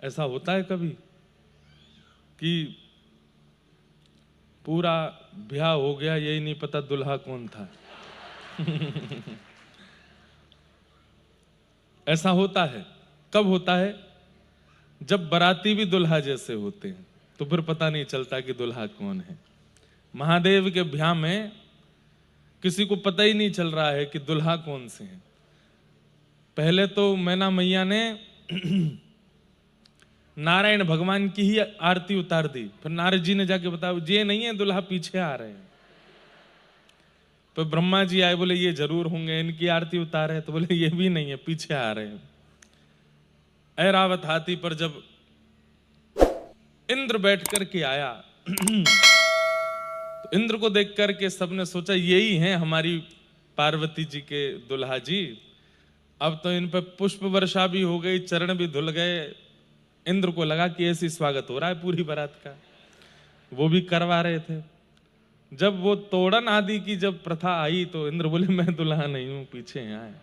ऐसा होता है कभी कि पूरा ब्याह हो गया, यही नहीं पता दुल्हा कौन था। ऐसा होता है। कब होता है? जब बाराती भी दुल्हा जैसे होते हैं, तो फिर पता नहीं चलता कि दुल्हा कौन है। महादेव के ब्याह में किसी को पता ही नहीं चल रहा है कि दुल्हा कौन से हैं। पहले तो मैना मैया ने नारायण भगवान की ही आरती उतार दी, फिर नारद जी ने जाके बताया ये नहीं है दुल्हा, पीछे आ रहे हैं। तो ब्रह्मा जी आए, बोले ये जरूर होंगे, इनकी आरती उतारे। तो बोले ये भी नहीं है, पीछे आ रहे हैं। ऐरावत हाथी पर जब इंद्र बैठ करके आया तो इंद्र को देख करके सबने सोचा यही हैं हमारी पार्वती जी के दुल्हा जी। अब तो इन पर पुष्प वर्षा भी हो गई, चरण भी धुल गए। इंद्र को लगा कि ऐसी स्वागत हो रहा है पूरी बारात का, वो भी करवा रहे थे। जब वो तोड़न आदि की जब प्रथा आई तो इंद्र बोले मैं दुल्हा नहीं हूं, पीछे आए।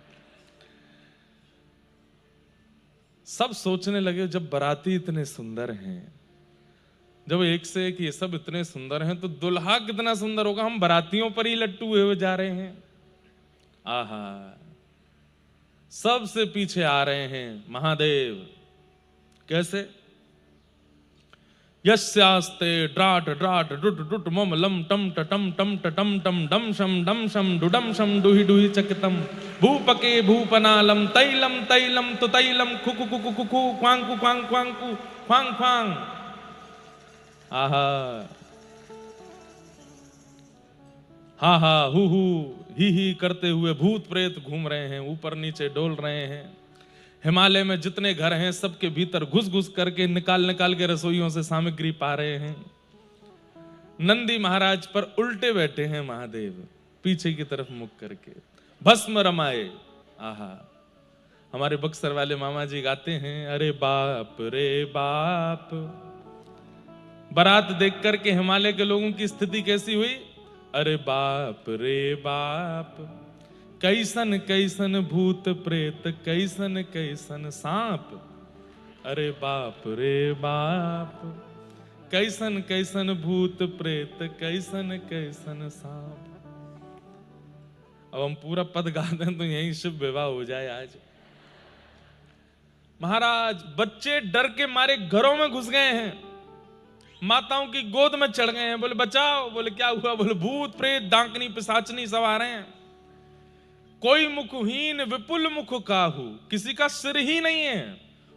सब सोचने लगे जब बाराती इतने सुंदर हैं, जब एक से एक ये सब इतने सुंदर हैं, तो दुल्हा कितना सुंदर होगा। हम बारातियों पर ही लट्टू हुए जा रहे हैं। आहा, सबसे पीछे आ रहे हैं महादेव। कैसे? यस्यास्ते ड्राट ड्राट डुट डुट मम लम टम टम टम टम टम डम शम डुडम शम डुहि डुहि चकितम भूपके भूपनालम तैलम तैलम तो तैलम खुकु Kuku Kuku क्वांकु Quang क्वांकु Quang Quang. आहा, हा हा हु ही करते हुए भूत प्रेत घूम रहे हैं, ऊपर नीचे डोल रहे हैं। हिमालय में जितने घर हैं सबके भीतर घुस घुस करके निकाल निकाल के रसोइयों से सामग्री पा रहे हैं। नंदी महाराज पर उल्टे बैठे हैं महादेव, पीछे की तरफ मुख करके, भस्म रमाए। आहा, हमारे बक्सर वाले मामा जी गाते हैं, अरे बाप रे बाप। बारात देख करके हिमालय के लोगों की स्थिति कैसी हुई? अरे बाप रे बाप, कैसन कैसन भूत प्रेत, कैसन कैसन सांप। अरे बाप रे बाप, कैसन कैसन भूत प्रेत, कैसन कैसन सांप। अब हम पूरा पद गाते हैं तो यही शुभ विवाह हो जाए आज। महाराज, बच्चे डर के मारे घरों में घुस गए हैं, माताओं की गोद में चढ़ गए हैं। बोले बचाओ। बोले क्या हुआ? बोले भूत प्रेत डांकनी पिशाचनी सब आ रहे हैं। कोई मुखहीन विपुल मुख काहू, किसी का सिर ही नहीं है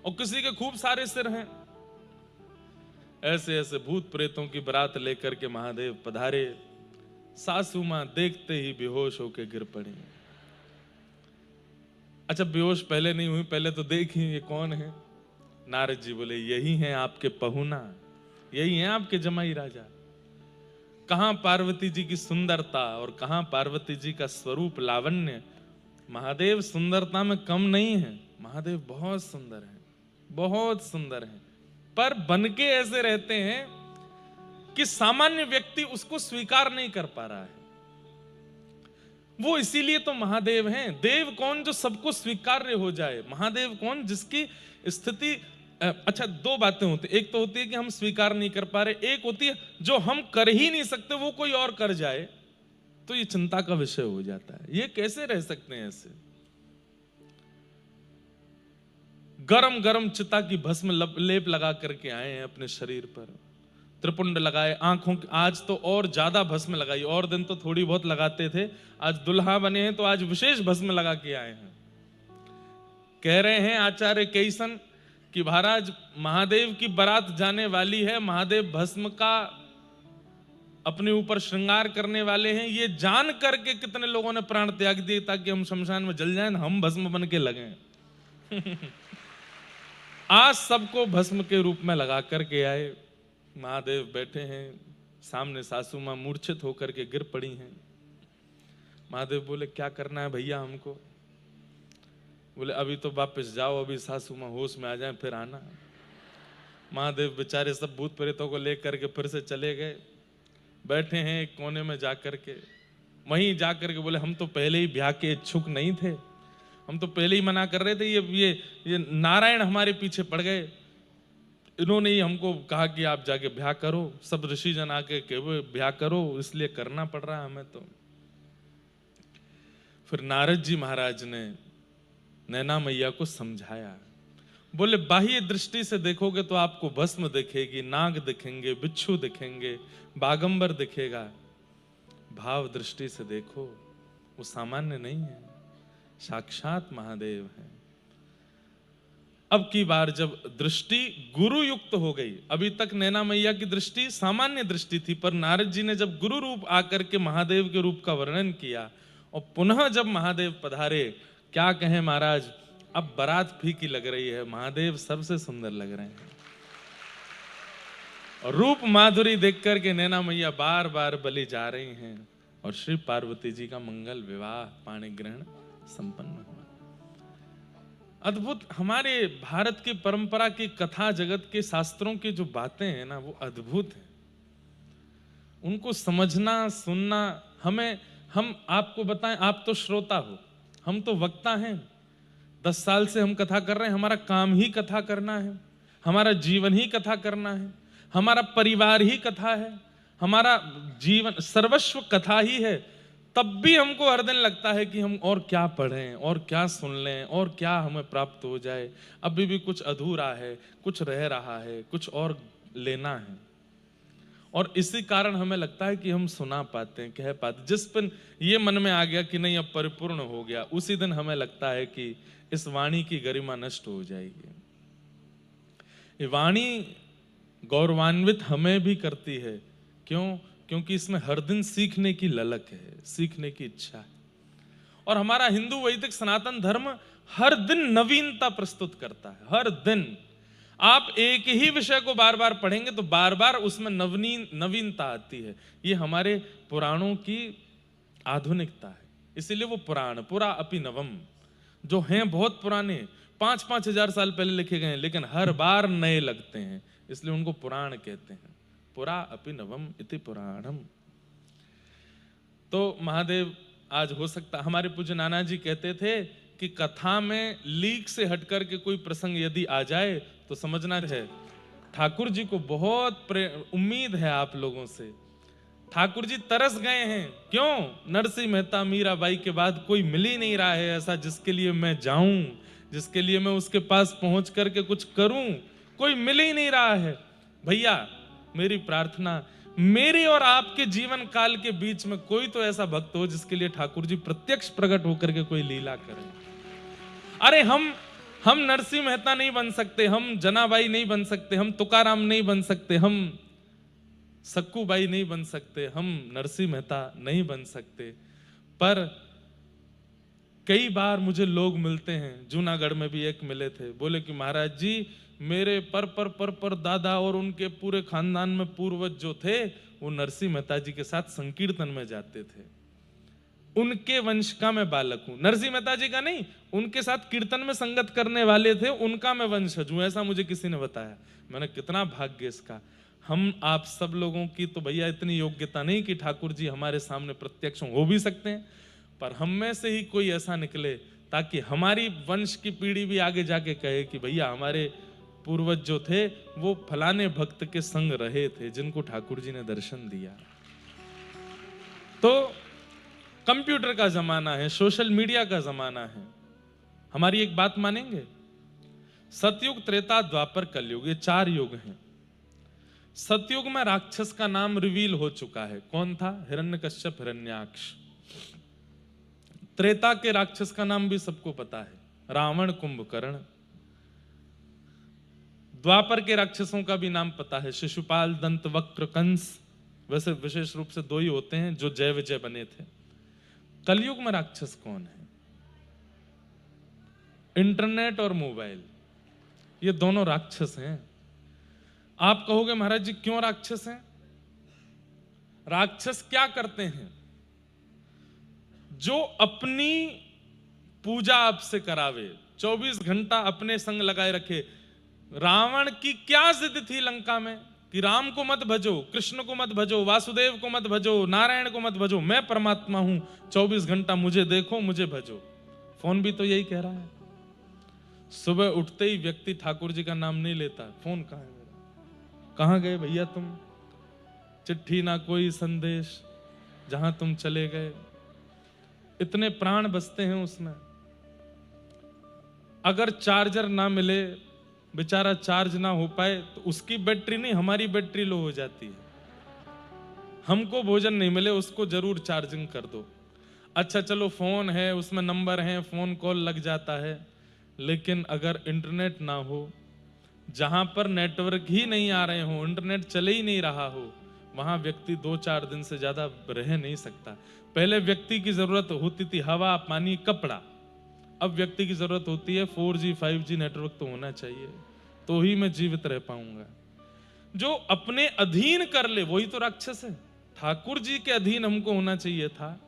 और किसी के खूब सारे सिर हैं। ऐसे ऐसे भूत प्रेतों की बारात लेकर के महादेव पधारे। सासू मां देखते ही बेहोश होकर गिर पड़ी। अच्छा, बेहोश पहले नहीं हुई, पहले तो देखी ये कौन है। नारद जी बोले यही हैं आपके पहुना, यही हैं आपके जमाई राजा। कहां पार्वती जी की सुंदरता और कहां पार्वती जी का स्वरूप लावण्य। महादेव सुंदरता में कम नहीं है, महादेव बहुत सुंदर है, बहुत सुंदर है, पर बनके ऐसे रहते हैं कि सामान्य व्यक्ति उसको स्वीकार नहीं कर पा रहा है। वो इसीलिए तो महादेव हैं। देव कौन? जो सबको स्वीकार्य हो जाए। महादेव कौन? जिसकी स्थिति, अच्छा दो बातें होती, एक तो होती है कि हम स्वीकार नहीं कर पा रहे, एक होती है जो हम कर ही नहीं सकते वो कोई और कर जाए, तो ये चिंता का विषय हो जाता है। ये कैसे रह सकते हैं ऐसे? गरम गरम चिता की भस्म लेप लगा करके आए हैं अपने शरीर पर, त्रिपुंड लगाए, आंखों की आज तो और ज्यादा भस्म लगाई। और दिन तो थोड़ी बहुत लगाते थे, आज दुल्हा बने हैं तो आज विशेष भस्म लगा के आए हैं। कह रहे हैं आचार्य कैसन कि महाराज महादेव की बारात जाने वाली है, महादेव भस्म का अपने ऊपर श्रृंगार करने वाले हैं। ये जान करके कितने लोगों ने प्राण त्याग दिए ताकि हम शमशान में जल जाएं, हम भस्म बन के लगे। आज सबको भस्म के रूप में लगा करके आए। महादेव बैठे हैं सामने, सासू मां मूर्छित होकर के गिर पड़ी हैं। महादेव बोले क्या करना है भैया हमको? बोले अभी तो वापस जाओ, अभी सासू मां होश में आ जाए फिर आना। महादेव बेचारे सब भूत प्रेतों को लेकर के फिर से चले गए। बैठे हैं एक कोने में जाकर के, वहीं जाकर के बोले हम तो पहले ही ब्याह के इच्छुक नहीं थे, हम तो पहले ही मना कर रहे थे, ये नारायण हमारे पीछे पड़ गए। इन्होंने ही हमको कहा कि आप जाके ब्याह करो, सब ऋषि जन आके के वो ब्याह करो, इसलिए करना पड़ रहा है हमें। तो फिर नारद जी महाराज ने नैना मैया को समझाया, बोले बाह्य दृष्टि से देखोगे तो आपको भस्म दिखेगी, नाग दिखेंगे, बिच्छू दिखेंगे, बागंबर दिखेगा। भाव दृष्टि से देखो, वो सामान्य नहीं है, साक्षात महादेव है। अब की बार जब दृष्टि गुरु युक्त हो गई, अभी तक नैना मैया की दृष्टि सामान्य दृष्टि थी, पर नारद जी ने जब गुरु रूप आकर के महादेव के रूप का वर्णन किया और पुनः जब महादेव पधारे, क्या कहें महाराज, अब बारात फीकी लग रही है, महादेव सबसे सुंदर लग रहे हैं। और रूप माधुरी देख करके नैना मैया बार बार बलि जा रही हैं और श्री पार्वती जी का मंगल विवाह पाणी ग्रहण संपन्न हुआ। अद्भुत, हमारे भारत की परंपरा की कथा जगत के शास्त्रों की जो बातें हैं ना, वो अद्भुत है। उनको समझना सुनना, हम आपको बताएं, आप तो श्रोता हो, हम तो वक्ता हैं। 10 साल से हम कथा कर रहे हैं, हमारा काम ही कथा करना है, हमारा जीवन ही कथा करना है, हमारा परिवार ही कथा है, हमारा जीवन सर्वस्व कथा ही है। तब भी हमको हर दिन लगता है कि हम और क्या पढ़ें और क्या सुन लें और क्या हमें प्राप्त हो जाए, अभी भी कुछ अधूरा है, कुछ रह रहा है, कुछ और लेना है। और इसी कारण हमें लगता है कि हम सुना पाते हैं, कह पाते। जिस दिन ये मन में आ गया कि नहीं अब परिपूर्ण हो गया, उसी दिन हमें लगता है कि इस वाणी की गरिमा नष्ट हो जाएगी। ये वाणी गौरवान्वित हमें भी करती है, क्यों? क्योंकि इसमें हर दिन सीखने की ललक है, सीखने की इच्छा है। और हमारा हिंदू वैदिक सनातन धर्म हर दिन नवीनता प्रस्तुत करता है। हर दिन आप एक ही विषय को बार बार पढ़ेंगे तो बार बार उसमें नवीनता आती है। ये हमारे पुराणों की आधुनिकता है। इसीलिए वो पुराण, पुरा अपि नवम, जो हैं बहुत पुराने, 5-5 हजार साल पहले लिखे गए हैं, लेकिन हर बार नए लगते हैं, इसलिए उनको पुराण कहते हैं। पुरा अपि नवम इति पुराणम। तो महादेव आज हो सकता, हमारे पूज्य नाना जी कहते थे कि कथा में लीक से हटकर के कोई प्रसंग यदि आ जाए तो समझना है ठाकुर जी को बहुत उम्मीद है आप लोगों से। ठाकुर जी तरस गए हैं, क्यों? नरसिंह मेहता मीराबाई के बाद कोई मिल ही नहीं रहा है ऐसा जिसके लिए मैं जाऊं, जिसके लिए मैं उसके पास पहुंच करके कुछ करूं, कोई मिल ही नहीं रहा है। भैया मेरी प्रार्थना, मेरे और आपके जीवन काल के बीच में कोई तो ऐसा भक्त हो जिसके लिए ठाकुर जी प्रत्यक्ष प्रकट होकर के कोई लीला करें। अरे हम नरसिंह मेहता नहीं बन सकते, हम जनाबाई नहीं बन सकते, हम तुकाराम नहीं बन सकते, हम सक्कूबाई नहीं बन सकते, हम नरसिंह मेहता नहीं बन सकते। पर कई बार मुझे लोग मिलते हैं, जूनागढ़ में भी एक मिले थे, बोले कि महाराज जी मेरे पर दादा और उनके पूरे खानदान में पूर्वज जो थे वो नरसिंह मेहता जी के साथ संकीर्तन में जाते थे, उनके वंश का मैं बालक हूं। नरसिंह मेहता जी का नहीं, उनके साथ कीर्तन में संगत करने वाले थे, उनका मैं वंशज हूं, ऐसा मुझे किसी ने बताया। मैंने कितना भाग्य इसका। हम आप सब लोगों की तो भैया इतनी योग्यता नहीं कि ठाकुर जी हमारे सामने प्रत्यक्ष हो भी सकते हैं, पर हम में से ही कोई ऐसा निकले ताकि हमारी वंश की पीढ़ी भी आगे जाके कहे कि भैया हमारे पूर्वज जो थे वो फलाने भक्त के संग रहे थे जिनको ठाकुर जी ने दर्शन दिया। तो कंप्यूटर का जमाना है, सोशल मीडिया का जमाना है, हमारी एक बात मानेंगे? सतयुग, त्रेता, द्वापर, कलयुग, ये 4 युग हैं। सतयुग में राक्षस का नाम रिवील हो चुका है, कौन था? हिरण्यकश्यप, हिरण्याक्ष। त्रेता के राक्षस का नाम भी सबको पता है, रावण, कुंभकर्ण। द्वापर के राक्षसों का भी नाम पता है, शिशुपाल, दंत वक्र, कंस। वैसे विशेष रूप से 2 ही होते हैं जो जय विजय बने थे। कलयुग में राक्षस कौन है? इंटरनेट और मोबाइल, ये दोनों राक्षस हैं। आप कहोगे महाराज जी क्यों राक्षस हैं? राक्षस क्या करते हैं? जो अपनी पूजा आपसे करावे, 24 घंटा अपने संग लगाए रखे। रावण की क्या जिद थी लंका में कि राम को मत भजो, कृष्ण को मत भजो, वासुदेव को मत भजो, नारायण को मत भजो, मैं परमात्मा हूं, 24 घंटा मुझे देखो, मुझे भजो। फोन भी तो यही कह रहा है। सुबह उठते ही व्यक्ति ठाकुर जी का नाम नहीं लेता, फोन कहां है मेरा? कहाँ गए भैया तुम? चिट्ठी ना कोई संदेश, जहां तुम चले गए। इतने प्राण बसते हैं उसमें। अगर चार्जर ना मिले, बेचारा चार्ज ना हो पाए, तो उसकी बैटरी नहीं, हमारी बैटरी लो हो जाती है। हमको भोजन नहीं मिले, उसको जरूर चार्जिंग कर दो। अच्छा चलो फोन है, उसमें नंबर है, फोन कॉल लग जाता है। लेकिन अगर इंटरनेट ना हो, जहां पर नेटवर्क ही नहीं आ रहे हो, इंटरनेट चले ही नहीं रहा हो, वहां व्यक्ति 2-4 दिन से ज्यादा रह नहीं सकता। पहले व्यक्ति की जरूरत होती थी हवा, पानी, कपड़ा। अब व्यक्ति की जरूरत होती है 4G 5G नेटवर्क तो होना चाहिए, तो ही मैं जीवित रह पाऊंगा। जो अपने अधीन कर ले वही तो राक्षस है। ठाकुर जी के अधीन हमको होना चाहिए था,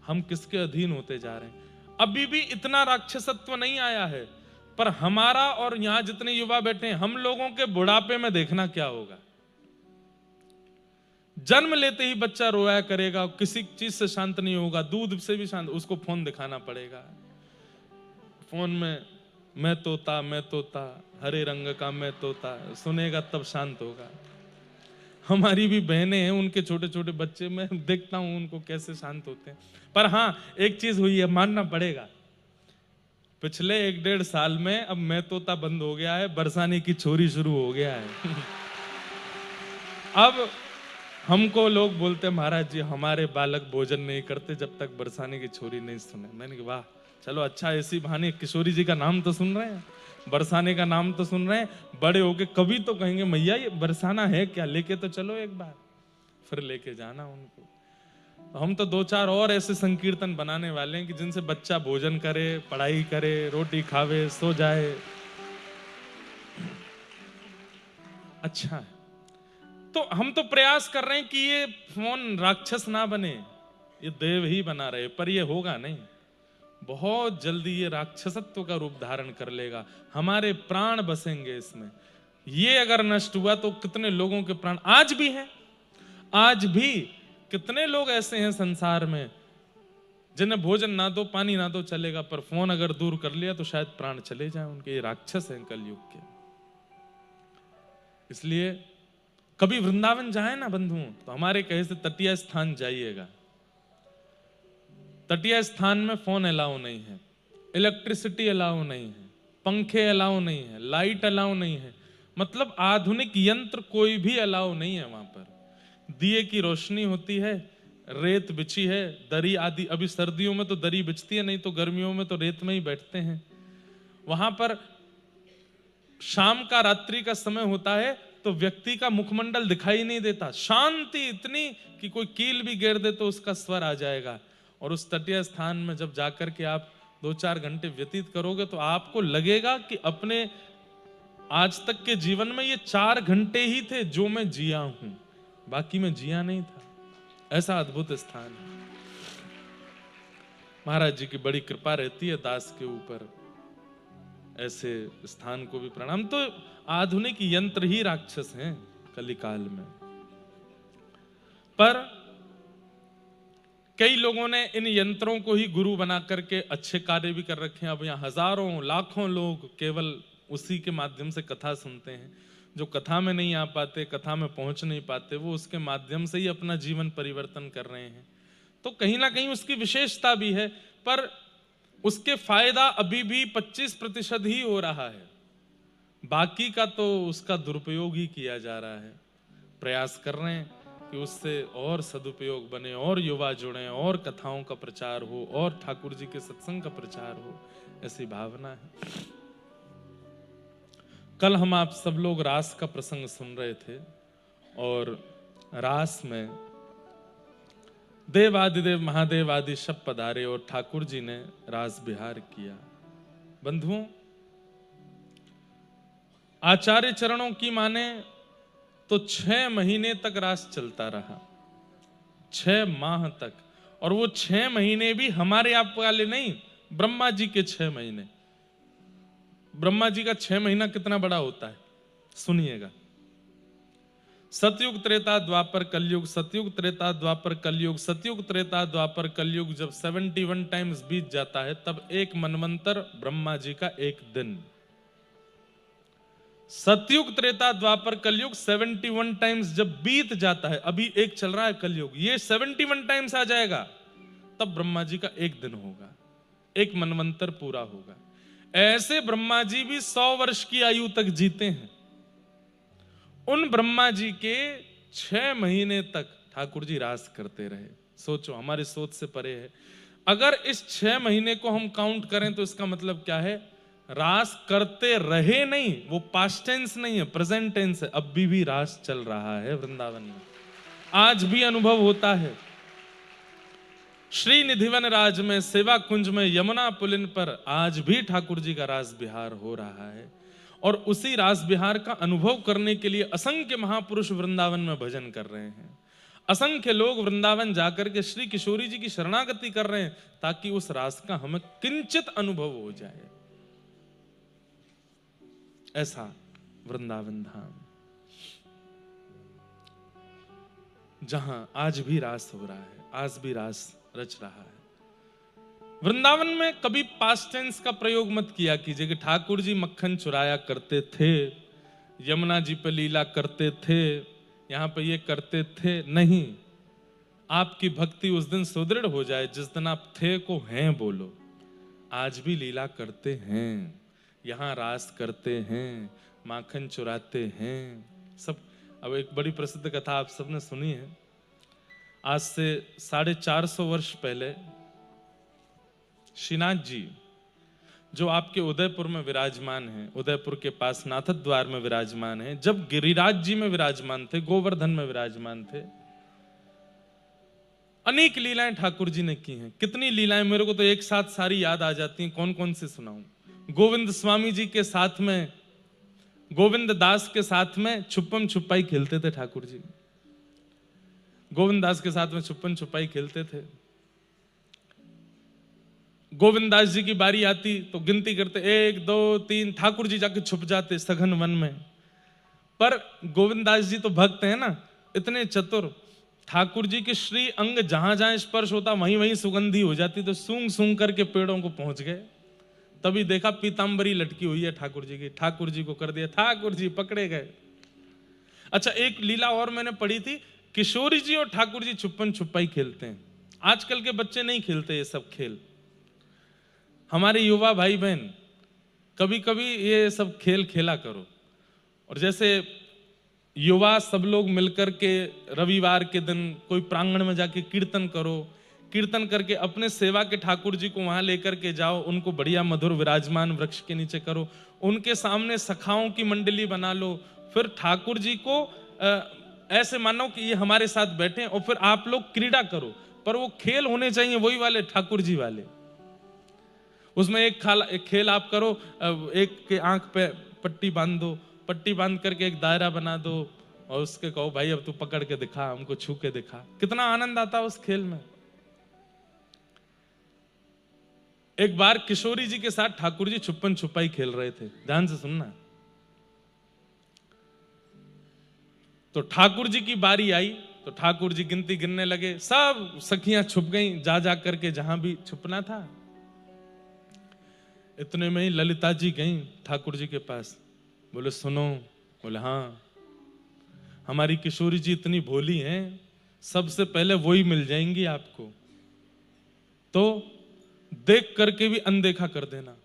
हम किसके अधीन होते जा रहे हैं? अभी भी इतना राक्षसत्व नहीं आया है, पर हमारा और यहां जितने युवा बैठे हैं, हम लोगों के बुढ़ापे में देखना क्या होगा। जन्म लेते ही बच्चा रोया करेगा, किसी चीज से शांत नहीं होगा, दूध से भी शांत, उसको फोन दिखाना पड़ेगा। फोन में मैं तोता हरे रंग का मैं तोता सुनेगा तब शांत होगा। हमारी भी बहनें हैं, उनके छोटे छोटे बच्चे, मैं देखता हूं उनको कैसे शांत होते हैं। पर हां, एक चीज हुई है, मानना पड़ेगा, पिछले 1-1.5 साल में अब मैं तोता बंद हो गया है, बरसाने की छोरी शुरू हो गया है। अब हमको लोग बोलते महाराज जी हमारे बालक भोजन नहीं करते जब तक बरसाने की छोरी नहीं सुने। मैंने कहा वाह, चलो अच्छा, ऐसी बहाने किशोरी जी का नाम तो सुन रहे हैं, बरसाने का नाम तो सुन रहे हैं, बड़े होके कभी तो कहेंगे मैया ये बरसाना है क्या, लेके तो चलो एक बार, फिर लेके जाना उनको। तो हम तो 2-4 और ऐसे संकीर्तन बनाने वाले हैं कि जिनसे बच्चा भोजन करे, पढ़ाई करे, रोटी खावे, सो जाए। अच्छा है, तो हम तो प्रयास कर रहे हैं कि ये फोन राक्षस ना बने, ये देव ही बना रहे, पर ये होगा नहीं। बहुत जल्दी ये राक्षसत्व का रूप धारण कर लेगा, हमारे प्राण बसेंगे इसमें। ये अगर नष्ट हुआ तो कितने लोगों के प्राण आज भी हैं, आज भी कितने लोग ऐसे हैं संसार में जिन्हें भोजन ना दो, पानी ना दो चलेगा, पर फोन अगर दूर कर लिया तो शायद प्राण चले जाएं उनके। ये राक्षस हैं कलयुग के। इसलिए कभी वृंदावन जाए ना बंधु, तो हमारे कहे से तटीय स्थान जाइएगा। तटीय स्थान में फोन अलाउ नहीं है, इलेक्ट्रिसिटी अलाउ नहीं है, पंखे अलाउ नहीं है, लाइट अलाउ नहीं है, मतलब आधुनिक यंत्र कोई भी अलाउ नहीं है वहां पर। दिए की रोशनी होती है, रेत बिछी है, दरी आदि, अभी सर्दियों में तो दरी बिछती है, नहीं तो गर्मियों में तो रेत में ही बैठते हैं। वहां पर शाम का, रात्रि का समय होता है तो व्यक्ति का मुखमंडल दिखाई नहीं देता, शांति इतनी कि कोई कील भी गिर दे तो उसका स्वर आ जाएगा। और उस तटीय स्थान में जब जाकर के आप 2-4 घंटे व्यतीत करोगे तो आपको लगेगा कि अपने आज तक के जीवन में ये 4 घंटे ही थे जो मैं जिया हूं, बाकी मैं जिया नहीं था। ऐसा अद्भुत स्थान है। महाराज जी की बड़ी कृपा रहती है दास के ऊपर, ऐसे स्थान को भी प्रणाम। तो आधुनिक यंत्र ही राक्षस हैं कलिकाल में। पर कई लोगों ने इन यंत्रों को ही गुरु बना करके अच्छे कार्य भी कर रखे हैं। अब यहाँ हजारों लाखों लोग केवल उसी के माध्यम से कथा सुनते हैं। जो कथा में नहीं आ पाते, कथा में पहुंच नहीं पाते, वो उसके माध्यम से ही अपना जीवन परिवर्तन कर रहे हैं। तो कहीं ना कहीं उसकी विशेषता भी है, पर उसके फायदा अभी भी 25% ही हो रहा है, बाकी का तो उसका दुरुपयोग ही किया जा रहा है। प्रयास कर रहे हैं कि उससे और सदुपयोग बने, और युवा जुड़े, और कथाओं का प्रचार हो, और ठाकुर जी के सत्संग का प्रचार हो, ऐसी भावना है। कल हम आप सब लोग रास का प्रसंग सुन रहे थे, और रास में देवादिदेव महादेव आदि सब पधारे और ठाकुर जी ने रास विहार किया। बंधुओं, आचार्य चरणों की माने तो 6 महीने तक रास चलता रहा, 6 माह तक। और वो 6 महीने भी हमारे आप वाले नहीं, ब्रह्मा जी के 6 महीने। ब्रह्मा जी का 6 महीना कितना बड़ा होता है, सुनिएगा। सतयुग त्रेता द्वापर कलयुग, सतयुग त्रेता द्वापर कलयुग, सतयुग त्रेता द्वापर कलयुग जब 71 टाइम्स बीत जाता है, तब एक मनवंतर ब्रह्मा जी का एक दिन। सतयुग, त्रेता, द्वापर, कलयुग 71 टाइम्स जब बीत जाता है, अभी एक चल रहा है कलयुग, ये 71 टाइम्स आ जाएगा, तब ब्रह्मा जी का एक दिन होगा, एक मनवंतर पूरा होगा। ऐसे ब्रह्मा जी भी 100 वर्ष की आयु तक जीते हैं। उन ब्रह्मा जी के 6 महीने तक ठाकुर जी रास करते रहे। सोचो, हमारी सोच से परे है। अगर इस 6 महीने को हम काउंट करें तो इसका मतलब क्या है? रास करते रहे नहीं, वो पास्ट टेंस नहीं है, प्रेजेंट टेंस है। अब भी रास चल रहा है वृंदावन में, आज भी अनुभव होता है। श्री निधिवन राज में, सेवा कुंज में, यमुना पुलिन पर आज भी ठाकुर जी का रास बिहार हो रहा है। और उसी रास बिहार का अनुभव करने के लिए असंख्य महापुरुष वृंदावन में भजन कर रहे हैं। असंख्य लोग वृंदावन जाकर के श्री किशोरी जी की शरणागति कर रहे हैं, ताकि उस रास का हमें किंचित अनुभव हो जाए। ऐसा वृंदावन धाम, जहां आज भी रास हो रहा है, आज भी रास रच रहा है। वृंदावन में कभी पास्ट टेंस का प्रयोग मत किया कीजिए कि ठाकुर जी मक्खन चुराया करते थे, यमुना जी पे लीला करते थे, यहां पे ये करते थे। नहीं, आपकी भक्ति उस दिन सुदृढ़ हो जाए जिस दिन आप थे को हैं बोलो। आज भी लीला करते हैं, यहां रास करते हैं, माखन चुराते हैं सब। अब एक बड़ी प्रसिद्ध कथा आप सबने सुनी है। आज से 450 वर्ष पहले श्रीनाथ जी, जो आपके उदयपुर में विराजमान हैं, उदयपुर के पास नाथद्वार में विराजमान हैं, जब गिरिराज जी में विराजमान थे, गोवर्धन में विराजमान थे, अनेक लीलाएं ठाकुर जी ने की हैं। कितनी लीलाएं, मेरे को तो एक साथ सारी याद आ जाती हैं, कौन कौन से सुनाऊं। गोविंद स्वामी जी के साथ में, गोविंद दास के साथ में छुपम छुपाई खेलते थे ठाकुर जी। गोविंद दास के साथ में छुपन छुपाई खेलते थे। गोविंद दास जी की बारी आती तो गिनती करते 1 2 3, ठाकुर जी जाके छुप जाते सघन वन में। पर गोविंद दास जी तो भक्त हैं ना, इतने चतुर, ठाकुर जी के श्री अंग जहां जहां स्पर्श होता वहीं वहीं सुगंधी हो जाती, तो सूंघ सूंघ करके पेड़ों को पहुंच गए। तभी देखा पीतांबरी लटकी हुई है ठाकुर जी की, ठाकुर जी को कर दिया, ठाकुर जी पकड़े गए। अच्छा, एक लीला और मैंने पढ़ी थी, किशोरी जी और ठाकुर जी छुपन छुपाई खेलते हैं। आजकल के बच्चे नहीं खेलते ये सब खेल। हमारे युवा भाई बहन कभी कभी ये सब खेल खेला करो। और जैसे युवा सब लोग मिलकर के रविवार के दिन कोई प्रांगण में जाके कीर्तन करो, कीर्तन करके अपने सेवा के ठाकुर जी को वहां लेकर के जाओ, उनको बढ़िया मधुर विराजमान वृक्ष के नीचे करो, उनके सामने सखाओं की मंडली बना लो, फिर ठाकुर जी को ऐसे मानो कि ये हमारे साथ बैठे हैं, और फिर आप लोग क्रीड़ा करो। पर वो खेल होने चाहिए वही वाले ठाकुर जी वाले। उसमें एक खेल आप करो, एक के आंख पे पट्टी बांध दो, पट्टी बांध करके एक दायरा बना दो, और उसके कहो भाई अब तू पकड़ के दिखा, हमको छू के दिखा। कितना आनंद आता है उस खेल में। एक बार किशोरी जी के साथ ठाकुर जी छुपन छुपाई खेल रहे थे, ध्यान से सुनना। तो ठाकुर जी की बारी आई तो ठाकुर जी गिनती गिनने लगे, सब सखियां छुप गईं जा जा करके जहां भी छुपना था। इतने में ही ललिता जी गईं ठाकुर जी के पास, बोले सुनो, बोले हाँ, हमारी किशोरी जी इतनी भोली हैं, सबसे पहले वही मिल जाएंगी आपको, तो देख करके भी अनदेखा कर देना।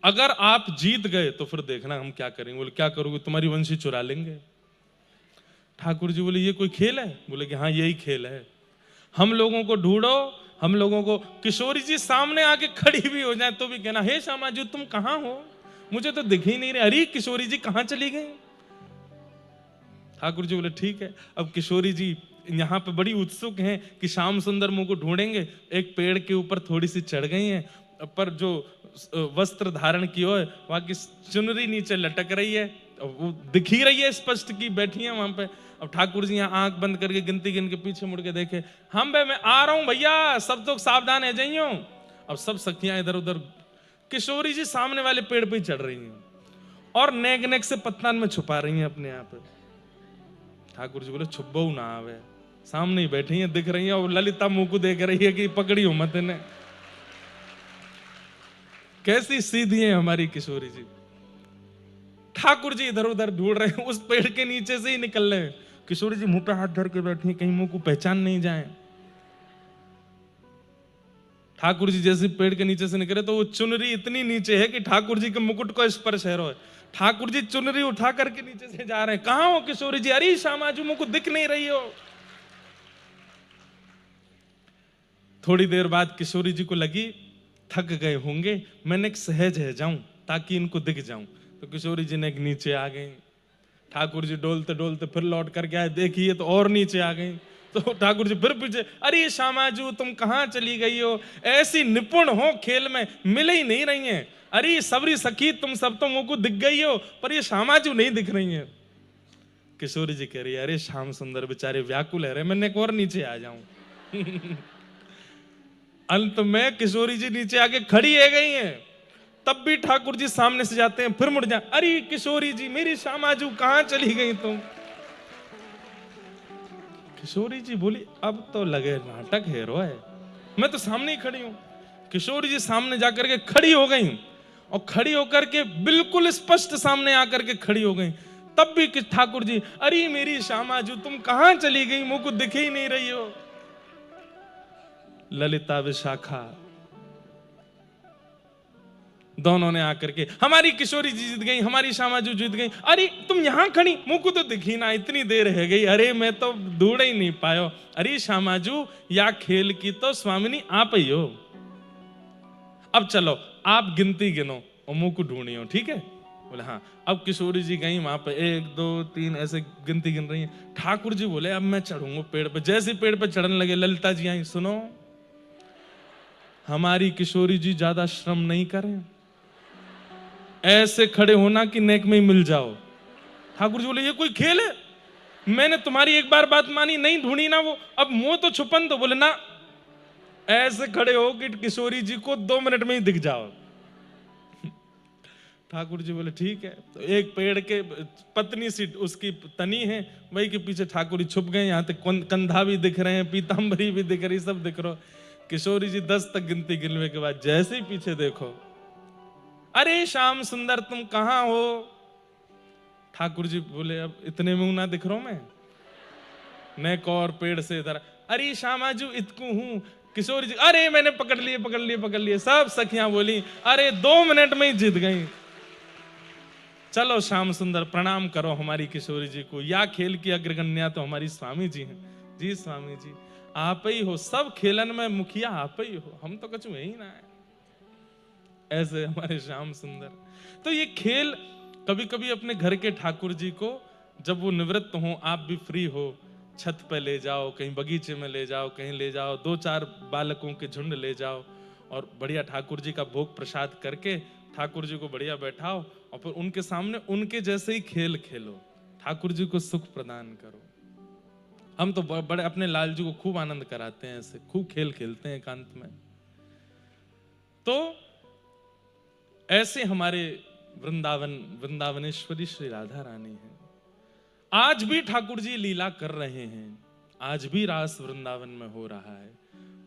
अगर आप जीत गए तो फिर देखना हम क्या करेंगे। बोले क्या करोगे? तुम्हारी वंशी चुरा लेंगे। ठाकुर जी बोले ये कोई खेल है? बोले कि हाँ यही खेल है। हम लोगों को ढूंढो, हम लोगों को। किशोरी जी सामने आके खड़ी भी हो जाए तो भी कहना हे श्यामा जी तुम कहां हो, मुझे तो दिख ही नहीं रहे। अरे किशोरी जी कहां चली गई? ठाकुर जी बोले ठीक है। अब किशोरी जी यहाँ पे बड़ी उत्सुक हैं कि श्याम सुंदर मुंह को ढूंढेंगे। एक पेड़ के ऊपर थोड़ी सी चढ़ गई हैं, पर जो वस्त्र धारण की हो वहां की चुनरी नीचे लटक रही है, वो दिख ही रही है स्पष्ट की बैठी है वहां पे। अब ठाकुर जी यहाँ आंख बंद करके गिनती गिन के पीछे मुड़ के देखे, हम बे मैं आ रहा हूं भैया, सब तो सावधान है जाइयो। अब सब सखियां इधर उधर, किशोरी जी सामने वाले पेड़ पे चढ़ रही हैं और नेक नेक से पत्तान में छुपा रही हैं अपने आप। ठाकुर जी बोले छुपो ना आवे, सामने ही बैठी हैं दिख रही हैं, और ललिता मुंह को देख रही है कि पकड़ी हो मत ने। कैसी सीधी है हमारी किशोरी जी। ठाकुर जी इधर उधर ढूंढ रहे हैं, उस पेड़ के नीचे से ही निकल रहे हैं। किशोरी जी मुंह पे हाथ धर के बैठी हैं, कहीं मुंह को पहचान नहीं जाए। ठाकुर जी जैसे पेड़ के नीचे से निकले तो वो चुनरी इतनी नीचे है कि ठाकुर जी के मुकुट को स्पर्श है। ठाकुर जी चुनरी उठा करके नीचे से जा रहे हैं। कहां हो किशोरी जी? अरे श्यामाजू मुझको दिख नहीं रही हो। थोड़ी देर बाद किशोरी जी को लगी थक गए होंगे, मैंने एक सहज है जाऊं ताकि इनको दिख जाऊं। तो किशोरी जी ने एक नीचे आ गई। ठाकुर जी डोलते डोलते फिर लौट करके आए, देखिए तो और नीचे आ गई। तो ठाकुर जी फिर पूछे, अरे श्यामाजू तुम कहां चली गई हो? ऐसी निपुण हो खेल में, मिल ही नहीं रही हैं। अरे सबरी सखी तुम सब तो मुझको दिख गई हो, पर ये श्यामाजू नहीं दिख रही है। किशोरी जी कह रही है, अरे श्याम सुंदर बेचारे व्याकुल है रे, मैंने एक और नीचे आ जाऊं। अंत में किशोरी जी नीचे आके खड़ी है गई हैं। तब भी ठाकुर जी सामने से जाते हैं, फिर मुड़ जाए, अरे किशोरी जी मेरी श्यामाजू कहां चली गई तुम? किशोरी जी बोली, अब तो लगे नाटक है रोए, मैं तो सामने ही खड़ी हूं। किशोरी जी सामने जाकर के खड़ी हो गई, और खड़ी होकर के बिल्कुल स्पष्ट सामने आकर के खड़ी हो गई। तब भी ठाकुर जी, अरे मेरी श्यामाजू तुम कहां चली गई, मुझको दिख ही नहीं रही हो। ललिता विशाखा दोनों ने आकर के, हमारी किशोरी जी जीत गई, हमारी श्यामाजू जीत गई। अरे तुम यहां खड़ी, मुझको तो दिखी ना, इतनी देर रह गई। अरे मैं तो ढूंढ ही नहीं पायो। अरे श्यामाजू या खेल की तो स्वामिनी आप ही हो। अब चलो आप गिनती गिनो और मुंह को ढूंढियो, ठीक है? बोले हाँ। अब किशोरी जी गई वहां पे, 1 2 3 ऐसे गिनती गिन रही हैं। ठाकुर जी बोले, अब मैं चढ़ूंगा पेड़ पे। जैसे पेड़ पे चढ़ने लगे, ललिता जी आई, सुनो हमारी किशोरी जी ज्यादा श्रम नहीं करें, ऐसे खड़े होना कि नेक में ही मिल जाओ। ठाकुर जी बोले, ये कोई खेल है? मैंने तुम्हारी एक बार बात मानी, नहीं ढूंढी ना वो, अब मुंह तो छुपन दो। बोले ना, ऐसे खड़े हो कि किशोरी जी को 2 मिनट में ही दिख जाओ। ठाकुर जी बोले ठीक है। तो एक पेड़ के पतनी सी उसकी तनी है, वही के पीछे ठाकुर जी छुप गए। यहाँ तक कंधा भी दिख रहे हैं, पीताम्बरी भी दिख रही, सब दिख रहा। किशोरी जी 10 तक गिनती गिनने के बाद जैसे ही पीछे देखो, अरे श्याम सुंदर तुम कहां हो? ठाकुर जी बोले, अब इतने में ना दिख रहा हूं मैं, नेक और पेड़ से इधर। अरे श्यामाजू इतकू हूं। किशोरी जी, अरे मैंने पकड़ लिए पकड़ लिए पकड़ लिए। सब सखियां बोली, अरे 2 मिनट में ही जीत गई। चलो श्याम सुंदर प्रणाम करो हमारी किशोरी जी को, या खेल की अग्रगण्या तो हमारी स्वामी जी हैं। जी स्वामी जी आप ही हो, सब खेलन में मुखिया आप ही हो, हम तो कछु है ही ना है। ऐसे हमारे श्याम सुंदर। तो ये खेल कभी कभी अपने घर के ठाकुर जी को, जब वो निवृत्त हो, आप भी फ्री हो, छत पे ले जाओ, कहीं बगीचे में ले जाओ, कहीं ले जाओ, 2-4 बालकों के झुंड ले जाओ, और बढ़िया ठाकुर जी का भोग प्रसाद करके ठाकुर जी को बढ़िया बैठाओ, और फिर उनके सामने उनके जैसे ही खेल खेलो, ठाकुर जी को सुख प्रदान करो। हम तो बड़े अपने लाल जी को खूब आनंद कराते हैं, ऐसे खूब खेल खेलते हैं एकांत में। तो ऐसे हमारे वृंदावनेश्वरी श्री राधा रानी है। आज भी ठाकुर जी लीला कर रहे हैं, आज भी रास वृंदावन में हो रहा है।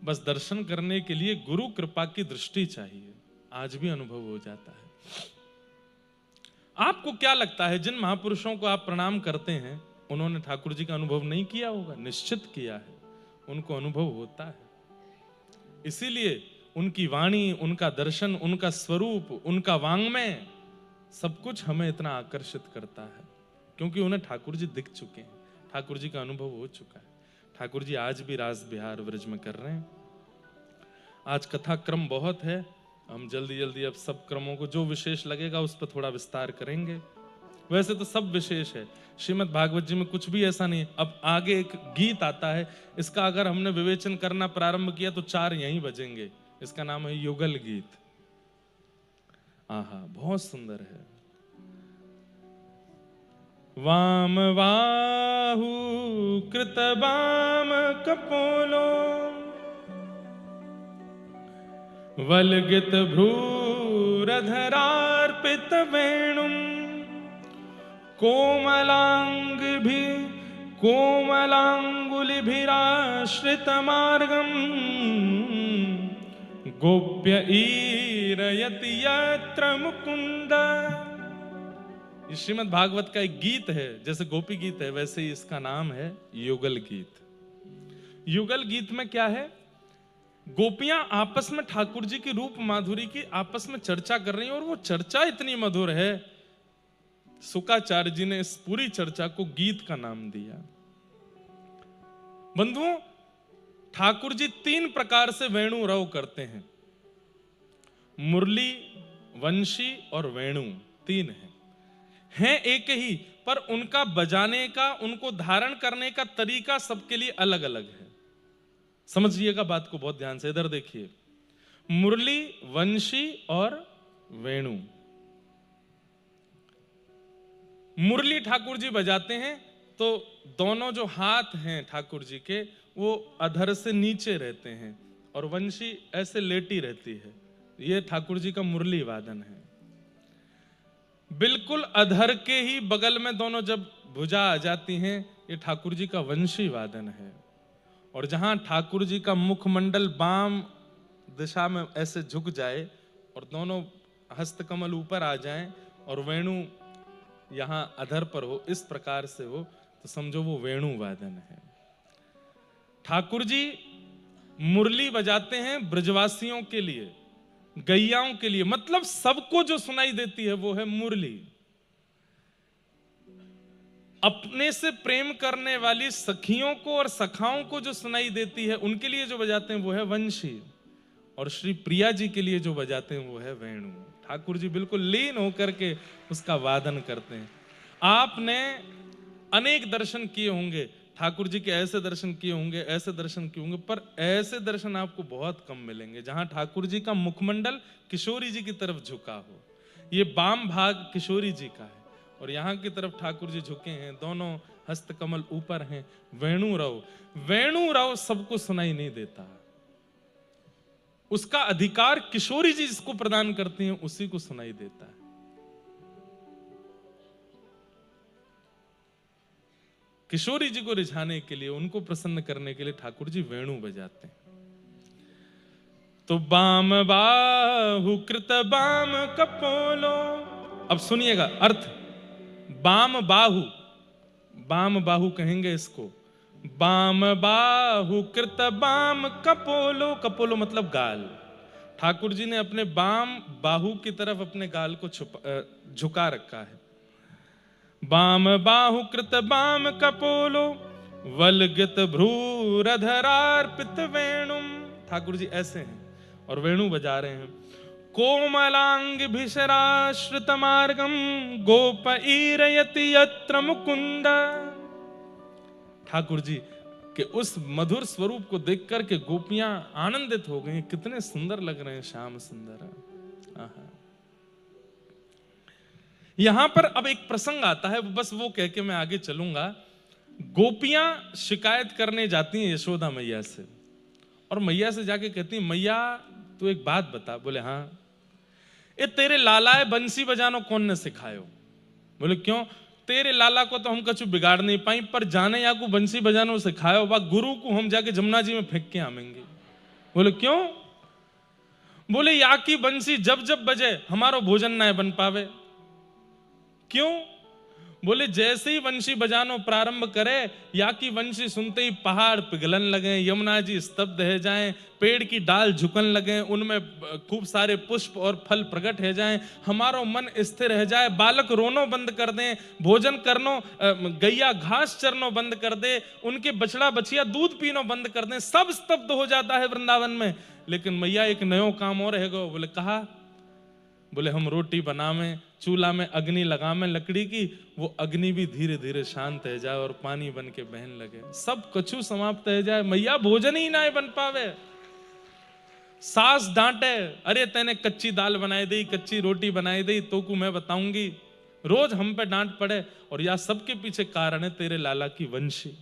बस दर्शन करने के लिए गुरु कृपा की दृष्टि चाहिए, आज भी अनुभव हो जाता है। आपको क्या लगता है, जिन महापुरुषों को आप प्रणाम करते हैं, उन्होंने ठाकुर जी का अनुभव नहीं किया होगा? निश्चित किया है, उनको अनुभव होता है। इसीलिए उनकी वाणी, उनका दर्शन, उनका स्वरूप, उनका वांग्मय, सब कुछ हमें इतना आकर्षित करता है, क्योंकि उन्हें ठाकुर जी दिख चुके हैं, ठाकुर जी का अनुभव हो चुका है। ठाकुर जी आज भी रास बिहार व्रज में कर रहे हैं। आज कथा क्रम बहुत है, हम जल्दी जल्दी अब सब क्रमों को जो विशेष लगेगा उस पर थोड़ा विस्तार करेंगे। वैसे तो सब विशेष है, श्रीमद् भागवत जी में कुछ भी ऐसा नहीं है। अब आगे एक गीत आता है, इसका अगर हमने विवेचन करना प्रारंभ किया तो 4 यहीं बजेंगे। इसका नाम है युगल गीत। आहा, बहुत सुंदर है। वाम बाहु कृत वाम कपोलो, वल्गित भ्रूरधरार्पित वेणुम, कोमलांग भी कोमलांगुलिभिराश्रित मार्गम, गोप्य ईरयति यत्र मुकुंद। कि श्रीमद् भागवत का एक गीत है, जैसे गोपी गीत है वैसे ही इसका नाम है युगल गीत। युगल गीत में क्या है, गोपियां आपस में ठाकुर जी की रूप माधुरी की आपस में चर्चा कर रही हैं, और वो चर्चा इतनी मधुर है, शुकाचार्य जी ने इस पूरी चर्चा को गीत का नाम दिया। बंधुओं, ठाकुर जी 3 प्रकार से वेणु रव करते हैं, मुरली, वंशी और वेणु, 3 हैं एक ही, पर उनका बजाने का, उनको धारण करने का तरीका सबके लिए अलग अलग है। समझिएगा बात को बहुत ध्यान से, इधर देखिए, मुरली, वंशी और वेणु। मुरली ठाकुर जी बजाते हैं तो दोनों जो हाथ हैं ठाकुर जी के वो अधर से नीचे रहते हैं, और वंशी ऐसे लेटी रहती है। ये ठाकुर जी का मुरली वादन है। बिल्कुल अधर के ही बगल में दोनों जब भुजा आ जाती हैं, ये ठाकुर जी का वंशी वादन है। और जहां ठाकुर जी का मुखमंडल बाम दिशा में ऐसे झुक जाए और दोनों हस्तकमल ऊपर आ जाएं और वेणु यहां अधर पर हो, इस प्रकार से हो, तो समझो वो वेणु वादन है। ठाकुर जी मुरली बजाते हैं ब्रजवासियों के लिए, गैयाओं के लिए, मतलब सबको जो सुनाई देती है वो है मुरली। अपने से प्रेम करने वाली सखियों को और सखाओं को जो सुनाई देती है उनके लिए जो बजाते हैं वो है वंशी, और श्री प्रिया जी के लिए जो बजाते हैं वो है वेणु। ठाकुर जी बिल्कुल लीन होकर के उसका वादन करते हैं। आपने अनेक दर्शन किए होंगे, ठाकुर जी के ऐसे दर्शन किए होंगे, ऐसे दर्शन किए होंगे, पर ऐसे दर्शन आपको बहुत कम मिलेंगे जहां ठाकुर जी का मुखमंडल किशोरी जी की तरफ झुका हो। ये बाम भाग किशोरी जी का है और यहाँ की तरफ ठाकुर जी झुके हैं, दोनों हस्तकमल ऊपर हैं। वेणु रव सबको सुनाई नहीं देता, उसका अधिकार किशोरी जी जिसको प्रदान करती हैं उसी को सुनाई देता है। किशोरी जी को रिझाने के लिए, उनको प्रसन्न करने के लिए ठाकुर जी वेणु बजाते हैं। तो बाम बाहु कृत बाम कपोलो, अब सुनिएगा अर्थ, बाम बाहु कहेंगे इसको, बाम बाहु कृत बाम कपोलो, कपोलो मतलब गाल। ठाकुर जी ने अपने बाम बाहु की तरफ अपने गाल को झुका रखा है। बाम बाहु कृत बाम कपोलो वलगित भ्रूरधरार्पित वेणुम। ठाकुर जी ऐसे हैं और वेणु बजा रहे हैं। कोमलांग भिषराश्रित मार्गम गोपईरयति यत्र मुकुंद। ठाकुर जी के उस मधुर स्वरूप को देख करके गोपियां आनंदित हो गई, कितने सुंदर लग रहे हैं श्याम सुंदर। आहा। यहां पर अब एक प्रसंग आता है, बस वो कह के मैं आगे चलूंगा। गोपियां शिकायत करने जाती हैं यशोदा मैया से, और मैया से जाके कहती हैं, मैया तू एक बात बता। बोले हाँ। ये तेरे लालाए बंसी बजानो कौन ने सिखायो? बोले क्यों? तेरे लाला को तो हम कछु बिगाड़ नहीं पाई, पर जाने या को बंसी बजानो सिखायो बा गुरु को हम जाके जमुना जी में फेंक के आवेंगे। बोले क्यों? बोले या की बंसी जब जब बजे हमारो भोजन ना बन पावे। क्यों? बोले जैसे ही वंशी बजानो प्रारंभ करे, या की वंशी सुनते ही पहाड़ पिघलन लगे, यमुना जी स्तब्ध हो जाएं, पेड़ की डाल झुकन लगे, उनमें खूब सारे पुष्प और फल प्रकट हो जाएं, हमारो मन स्थिर हो जाए, बालक रोनो बंद कर दें, भोजन करनो, गैया घास चरनो बंद कर दे, उनके बछड़ा बछिया दूध पीनो बंद कर दें, सब स्तब्ध हो जाता है वृंदावन में। लेकिन मैया एक नयो काम और रहेगा। बोले कहा? बोले हम रोटी बनावें, चूल्हा में अग्नि लगावें लकड़ी की, वो अग्नि भी धीरे धीरे शांत हो जाए और पानी बन के बहन लगे, सब कछु समाप्त हो जाए, मैया भोजन ही ना बन पावे। सास डांटे, अरे तेने कच्ची दाल बनाई दी, कच्ची रोटी बनाई दी, तो को मैं बताऊंगी, रोज हम पे डांट पड़े। और या सबके पीछे कारण है तेरे लाला की वंशी।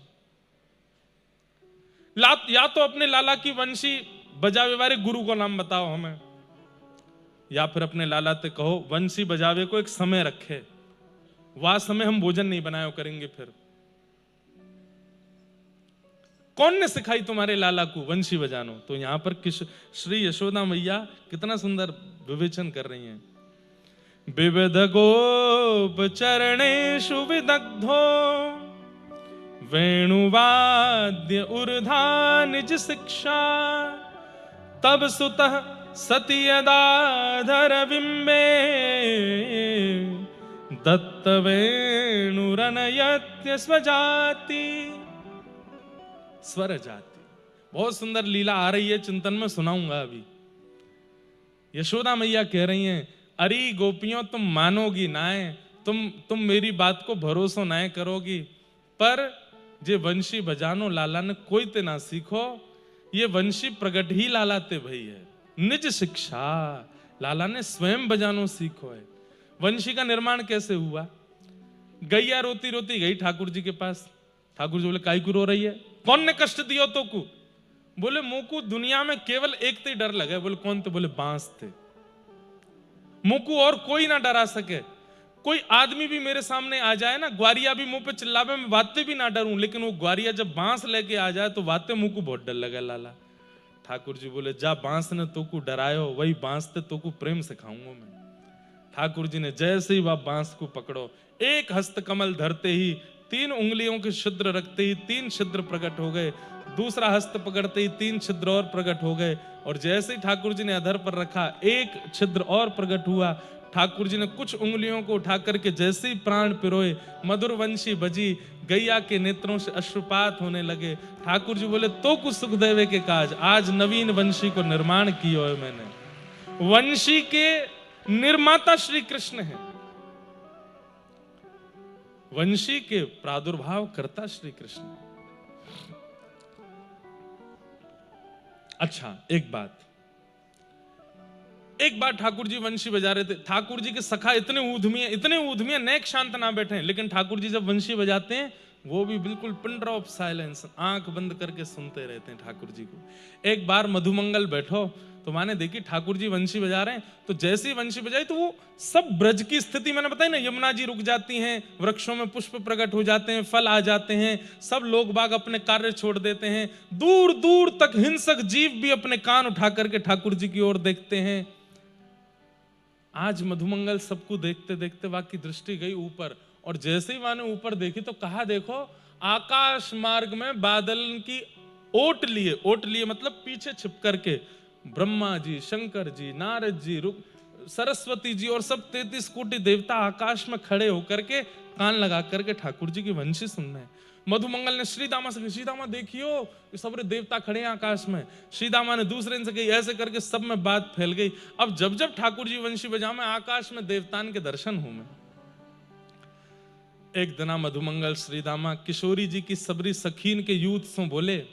या तो अपने लाला की वंशी बजावे वाले गुरु को नाम बताओ हमें, या फिर अपने लाला ते कहो वंशी बजावे को एक समय रखे, वह समय हम भोजन नहीं बनाया करेंगे। फिर कौन ने सिखाई तुम्हारे लाला को वंशी बजानो? तो यहां पर श्री यशोदा मैया कितना सुंदर विवेचन कर रही हैं। विविध गोप चरणेषु विदग्धो वेणुवाद्य ऊर्धा निज शिक्षा तब सुतः सति यदाधर बिंबे दत्त वेणुरनयत्य स्वजाति। स्वर जाति, बहुत सुंदर लीला आ रही है, चिंतन में सुनाऊंगा अभी। यशोदा मैया कह रही हैं, अरे गोपियों तुम मानोगी नाय, तुम मेरी बात को भरोसा नाय करोगी, पर जे वंशी बजानो लाला ने कोई ते ना सीखो, ये वंशी प्रगट ही लाला ते भई है। निज शिक्षा, लाला ने स्वयं बजानो सीखो है। वंशी का निर्माण कैसे हुआ? गैया रोती रोती गई ठाकुर जी के पास। ठाकुर जी बोले, काई को रो रही है? कौन ने कष्ट दियो तो को? बोले, मुंह को दुनिया में केवल एक ते डर लगे। बोले, कौन थे? बोले, बांस थे। मुंह को और कोई ना डरा सके। कोई आदमी भी मेरे सामने आ जाए ना, ग्वारिया भी मुंह पे चिल्लावे, मैं वाते भी ना डरूं, लेकिन वो ग्वारिया जब बांस लेके आ जाए तो वाते मुंह को बहुत डर लगे लाला। ठाकुर जी बोले, जा बांस ने तो को डरायो, वही बांस ते तो को प्रेम सिखाऊंगा मैं। ठाकुर जी ने जैसे ही वह बांस को पकड़ो, एक हस्त कमल धरते ही 3 उंगलियों के छिद्र रखते ही 3 छिद्र प्रकट हो गए, दूसरा हस्त पकड़ते ही 3 छिद्र और प्रकट हो गए, और जैसे ही ठाकुर जी ने अधर पर रखा, एक छिद्र और प्रकट हुआ। ठाकुर जी ने कुछ उंगलियों को उठा करके जैसे ही प्राण पिरोए, मधुर वंशी बजी, गैया के नेत्रों से अश्रुपात होने लगे। ठाकुर जी बोले, तो कुछ सुख देवे के काज, आज नवीन वंशी को निर्माण किया है मैंने। वंशी के निर्माता श्री कृष्ण है, वंशी के प्रादुर्भाव करता श्री कृष्ण। अच्छा, एक बार ठाकुर जी वंशी बजा रहे थे। ठाकुर जी के सखा इतने ऊधमिया नेक शांत ना बैठे, लेकिन ठाकुर जी जब वंशी बजाते हैं वो भी बिल्कुल पिन ड्रॉप साइलेंस, आंख बंद करके सुनते रहते हैं ठाकुर जी को। एक बार मधुमंगल बैठो तो माने देखी ठाकुर जी वंशी बजा रहे हैं, तो जैसे ही वंशी बजाई तो वो सब ब्रज की स्थिति मैंने बताई ना, यमुना जी रुक जाती हैं, वृक्षों में पुष्प प्रकट हो जाते हैं, फल आ जाते हैं, सब लोग बाग अपने कार्य छोड़ देते हैं, दूर दूर तक हिंसक जीव भी अपने कान उठा करके ठाकुर जी की ओर देखते हैं। आज मधुमंगल सबको देखते देखते वाक की दृष्टि गई ऊपर, और जैसे ही माने ऊपर देखी तो कहा, देखो आकाश मार्ग में बादल की ओट लिए मतलब पीछे छिप करके ब्रह्मा जी, शंकर जी, नारद जी, सरस्वती जी और सब 33 कोटि देवता आकाश में खड़े होकर के कान लगा करके ठाकुर जी की वंशी सुन रहे हैं। मधुमंगल ने श्रीदामा से कहा, श्रीदामा देखियो ये सब देवता खड़े हैं आकाश में। श्रीदामा ने दूसरे से कही, ऐसे करके सब में बात फैल गई। अब जब जब ठाकुर जी वंशी बजा में आकाश में देवतान के दर्शन हो में। एक दिना मधुमंगल श्रीदामा किशोरी जी की सबरी सखीन के यूथ से बोले,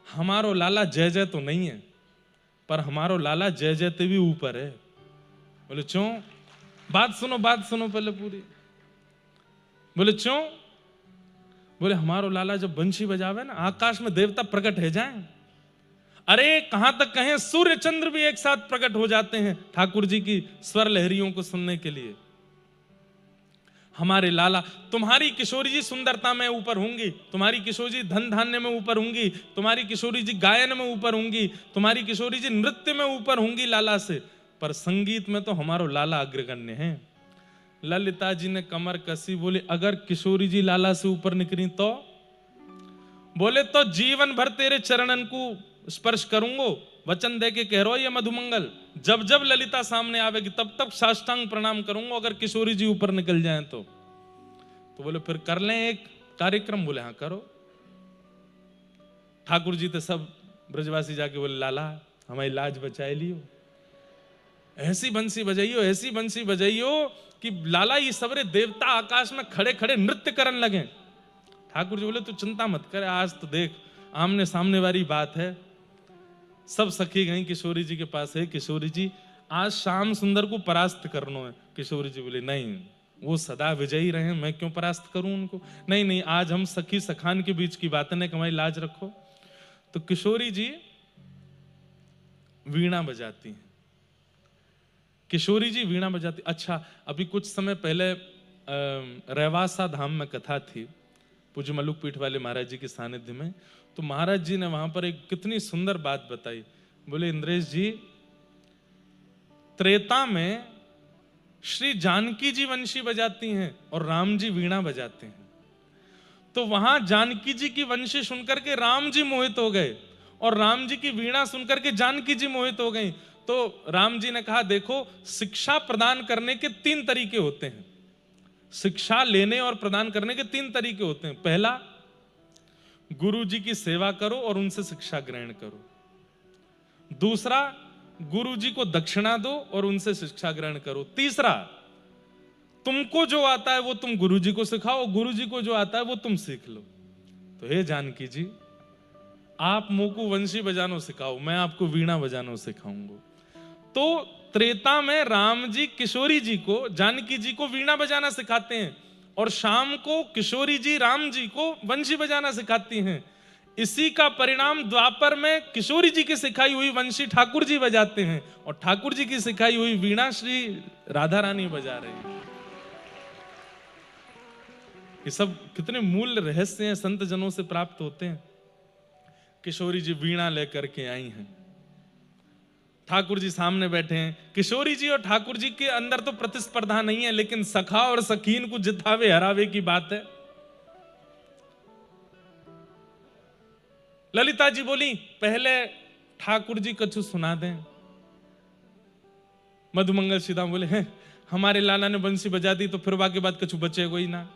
हमारो लाला जय जय तो नहीं है, पर हमारो लाला जय जय ते भी ऊपर है। बोले क्यों? बात सुनो पहले पूरी। बोले क्यों? बोले हमारो लाला जब बंशी बजावे ना, आकाश में देवता प्रकट है जाए। अरे कहां तक कहें, सूर्य चंद्र भी एक साथ प्रकट हो जाते हैं ठाकुर जी की स्वर लहरियों को सुनने के लिए। हमारे लाला, तुम्हारी किशोरी जी सुंदरता में ऊपर होंगी, तुम्हारी किशोरी जी धन धान्य में ऊपर होंगी, तुम्हारी किशोरी जी गायन में ऊपर होंगी, तुम्हारी किशोरी जी नृत्य में ऊपर होंगी लाला से, पर संगीत में तो हमारो लाला अग्रगण्य है। ललिता जी ने कमर कसी, बोले अगर किशोरी जी लाला से ऊपर निकली तो? बोले तो जीवन भर तेरे चरणन को स्पर्श करूंगो, वचन दे के कह रहा ये मधुमंगल, जब जब ललिता सामने आवेगी तब तब साष्टांग प्रणाम करूंगा अगर किशोरी जी ऊपर निकल जाएं तो बोले फिर कर लें एक कार्यक्रम। बोले हाँ करो। ठाकुर जी तो सब ब्रजवासी जाके बोले, लाला हमारी लाज बचाए लियो, ऐसी बंसी बजाइयो कि लाला ये सबरे देवता आकाश में खड़े खड़े नृत्य करने लगे। ठाकुर जी बोले तू चिंता मत कर, आज तो देख आमने सामने वाली बात है। सब सखी गई किशोरी जी के पास, है किशोरी जी आज श्याम सुंदर को परास्त करना है। किशोरी जी बोले नहीं, वो सदा विजयी रहे, मैं क्यों परास्त करूं उनको। नहीं आज हम सखी सखान के बीच की बातें नहीं, हमारी लाज रखो। तो किशोरी जी वीणा बजाती हैं, किशोरी जी वीणा बजाती। अच्छा, अभी कुछ समय पहले रेवासा धाम में कथा थी पूज्य मलुक पीठ वाले महाराज जी के सानिध्य में, तो महाराज जी ने वहां पर एक कितनी सुंदर बात बताई। बोले इंद्रेश जी, त्रेता में श्री जानकी जी वंशी बजाती हैं और राम जी वीणा बजाते हैं। तो वहां जानकी जी की वंशी सुनकर के राम जी मोहित हो गए और राम जी की वीणा सुनकर के जानकी जी मोहित हो गई। तो राम जी ने कहा, देखो शिक्षा प्रदान करने के 3 तरीके होते हैं। शिक्षा लेने और प्रदान करने के 3 तरीके होते हैं। पहला, गुरु जी की सेवा करो और उनसे शिक्षा ग्रहण करो। दूसरा, गुरु जी को दक्षिणा दो और उनसे शिक्षा ग्रहण करो। तीसरा, तुमको जो आता है वो तुम गुरु जी को सिखाओ, गुरु जी को जो आता है वो तुम सीख लो। तो हे जानकी जी, आप मोको वंशी बजानो सिखाओ, मैं आपको वीणा बजानो सिखाऊंगा। तो त्रेता में राम जी किशोरी जी को, जानकी जी को वीणा बजाना सिखाते हैं और शाम को किशोरी जी राम जी को वंशी बजाना सिखाती हैं। इसी का परिणाम द्वापर में किशोरी जी की सिखाई हुई वंशी ठाकुर जी बजाते हैं और ठाकुर जी की सिखाई हुई वीणा श्री राधा रानी बजा रहे हैं। ये सब कितने मूल्य रहस्य हैं, संत जनों से प्राप्त होते हैं। किशोरी जी वीणा लेकर के आई हैं, ठाकुर जी सामने बैठे हैं। किशोरी जी और ठाकुर जी के अंदर तो प्रतिस्पर्धा नहीं है, लेकिन सखा और सखीन को जितावे हरावे की बात है। ललिता जी बोली, पहले ठाकुर जी कछु सुना दें। मधुमंगल सीधा बोले, हैं हमारे लाला ने बंसी बजा दी तो फिर वाके बाद कछु बचेगा ही ना।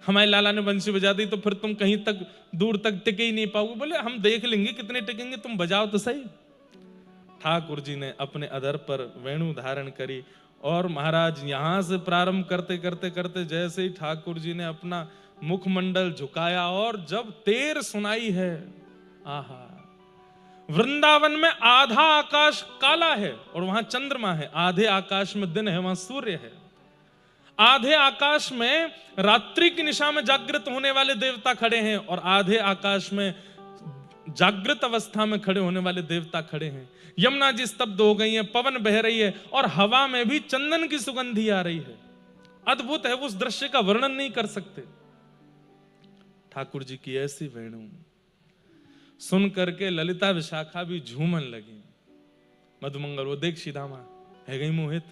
हमारे लाला ने बंसी बजा दी तो फिर तुम कहीं तक दूर तक टिके ही नहीं पाओगे। बोले हम देख लेंगे कितने टिकेंगे, तुम बजाओ तो सही। ठाकुर जी ने अपने अधर पर वेणु धारण करी और महाराज यहां से प्रारंभ करते करते करते जैसे ही ठाकुर जी ने अपना मुखमंडल झुकाया और जब तेर सुनाई है, आहा, वृंदावन में आधा आकाश काला है और वहां चंद्रमा है, आधे आकाश में दिन है, वहां सूर्य है। आधे आकाश में रात्रि की निशा में जागृत होने वाले देवता खड़े हैं और आधे आकाश में जागृत अवस्था में खड़े होने वाले देवता खड़े हैं। यमुना जी स्तब्ध हो गई है, पवन बह रही है और हवा में भी चंदन की सुगंधी आ रही है। अद्भुत है, उस दृश्य का वर्णन नहीं कर सकते। ठाकुर जी की ऐसी वेणु सुन करके ललिता विशाखा भी झूमन लगी। मधुमंगल वो देख सीधामा है गई मोहित,